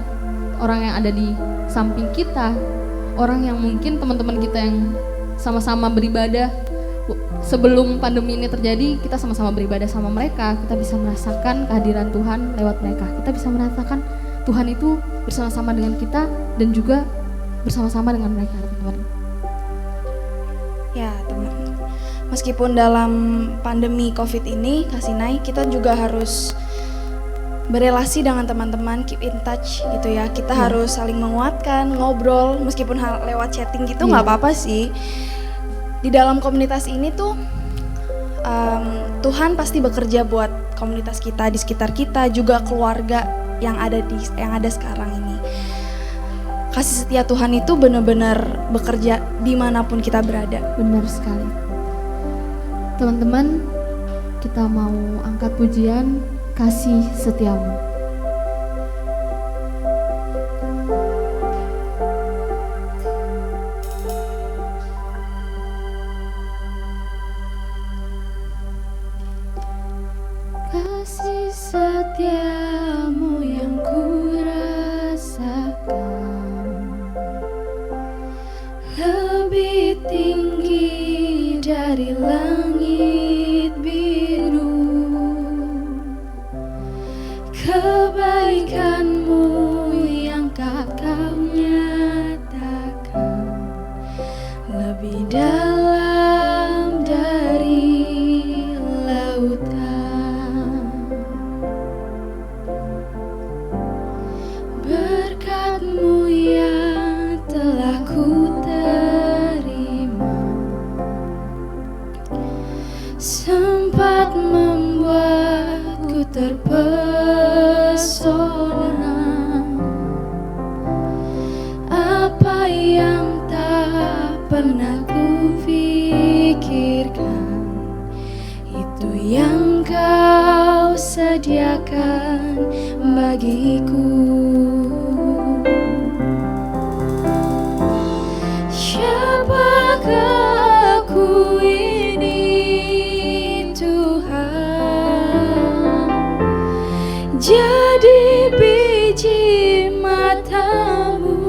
orang yang ada di samping kita, orang yang mungkin teman-teman kita yang sama-sama beribadah. Sebelum pandemi ini terjadi, kita sama-sama beribadah sama mereka, kita bisa merasakan kehadiran Tuhan lewat mereka. Kita bisa merasakan Tuhan itu bersama-sama dengan kita dan juga bersama-sama dengan mereka, teman-teman. Ya teman, meskipun dalam pandemi COVID ini Kak Sinai, kita juga harus berelasi dengan teman-teman, keep in touch gitu ya. Kita harus saling menguatkan, ngobrol, meskipun lewat chatting gitu nggak apa-apa sih. Di dalam komunitas ini tuh Tuhan pasti bekerja buat komunitas kita di sekitar kita, juga keluarga yang ada sekarang ini. Kasih setia Tuhan itu benar-benar bekerja dimanapun kita berada. Benar sekali. Teman-teman, kita mau angkat pujian Kasih Setiamu. Kasih setiamu yang ku rasakan lebih tinggi dari langit biru. Kebaikanmu yang kau nyatakan lebih dalam dari lautan. Berkat-Mu yang telah ku terima sempat membuatku terpesona. Apa yang tak pernah ku pikirkan, itu yang Kau sediakan bagiku. Siapakah aku ini Tuhan? Jadi biji mata-Mu.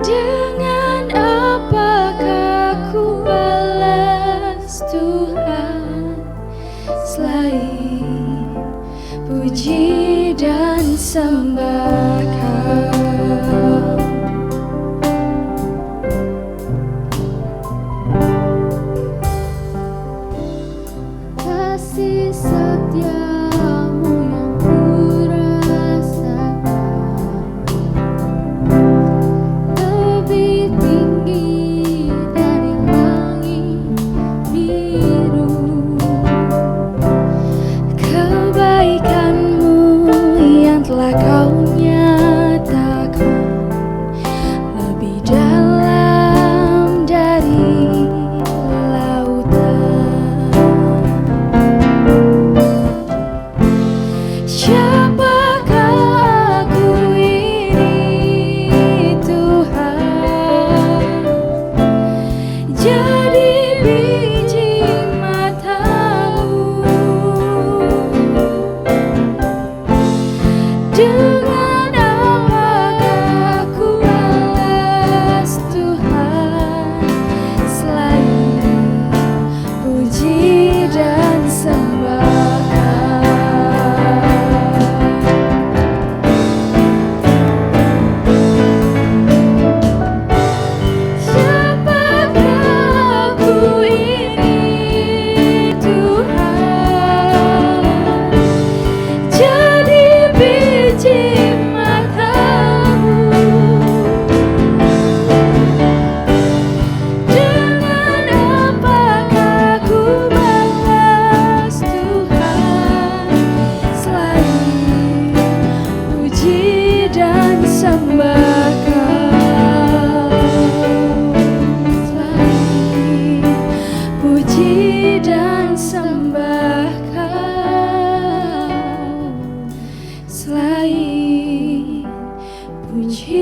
Dengan apakah ku balas Tuhan selain puji dan sembah Kau? Kasih setiamu yang ku rasakan lebih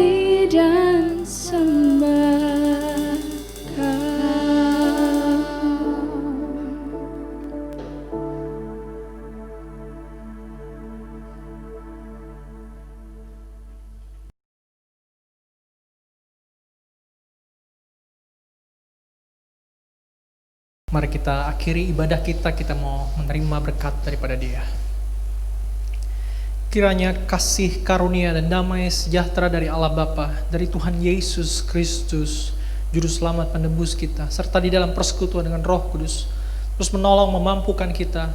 puji dan sembah Kau. Mari kita akhiri ibadah kita mau menerima berkat daripada Dia. Kiranya kasih karunia dan damai sejahtera dari Allah Bapa, dari Tuhan Yesus Kristus, Juru Selamat penebus kita, serta di dalam persekutuan dengan Roh Kudus, terus menolong memampukan kita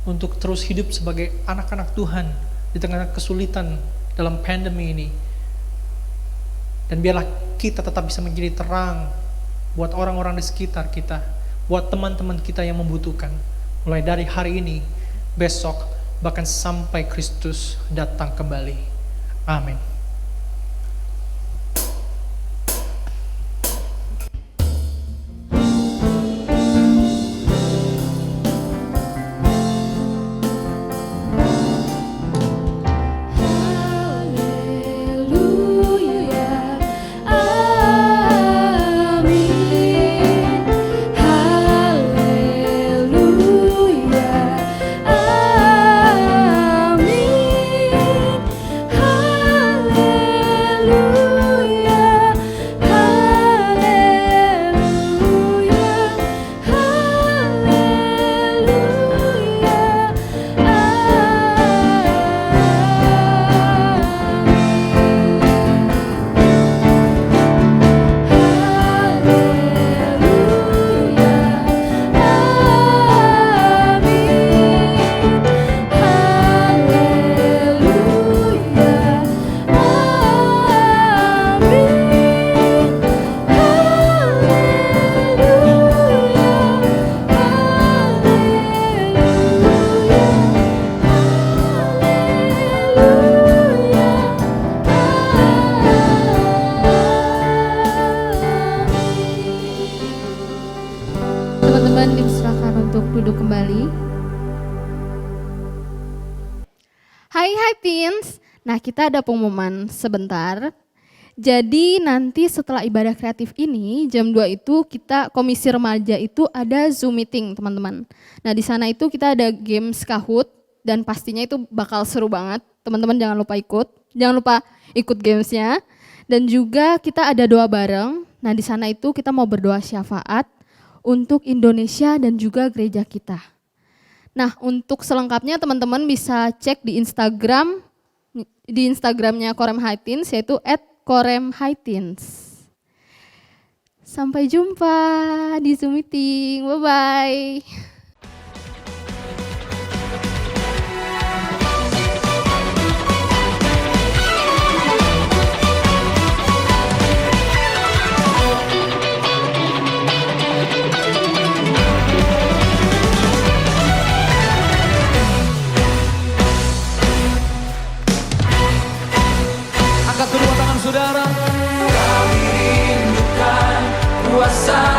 untuk terus hidup sebagai anak-anak Tuhan di tengah kesulitan dalam pandemi ini. Dan biarlah kita tetap bisa menjadi terang buat orang-orang di sekitar kita, buat teman-teman kita yang membutuhkan, mulai dari hari ini, besok, bahkan sampai Kristus datang kembali. Amin. Teman-teman diserahkan untuk duduk kembali. Hai teens. Nah, kita ada pengumuman sebentar. Jadi nanti setelah ibadah kreatif ini jam 2 itu kita komisi remaja itu ada Zoom meeting, teman-teman. Nah, di sana itu kita ada games Kahoot dan pastinya itu bakal seru banget. Teman-teman jangan lupa ikut. Jangan lupa ikut gamesnya. Dan juga kita ada doa bareng. Nah, di sana itu kita mau berdoa syafaat untuk Indonesia dan juga gereja kita. Nah, untuk selengkapnya teman-teman bisa cek di Instagramnya Korem High Teens, yaitu @koremhighteens. Sampai jumpa di Zoom meeting. Bye-bye. Angkat kedua tangan saudara. Kami rindukan kuasa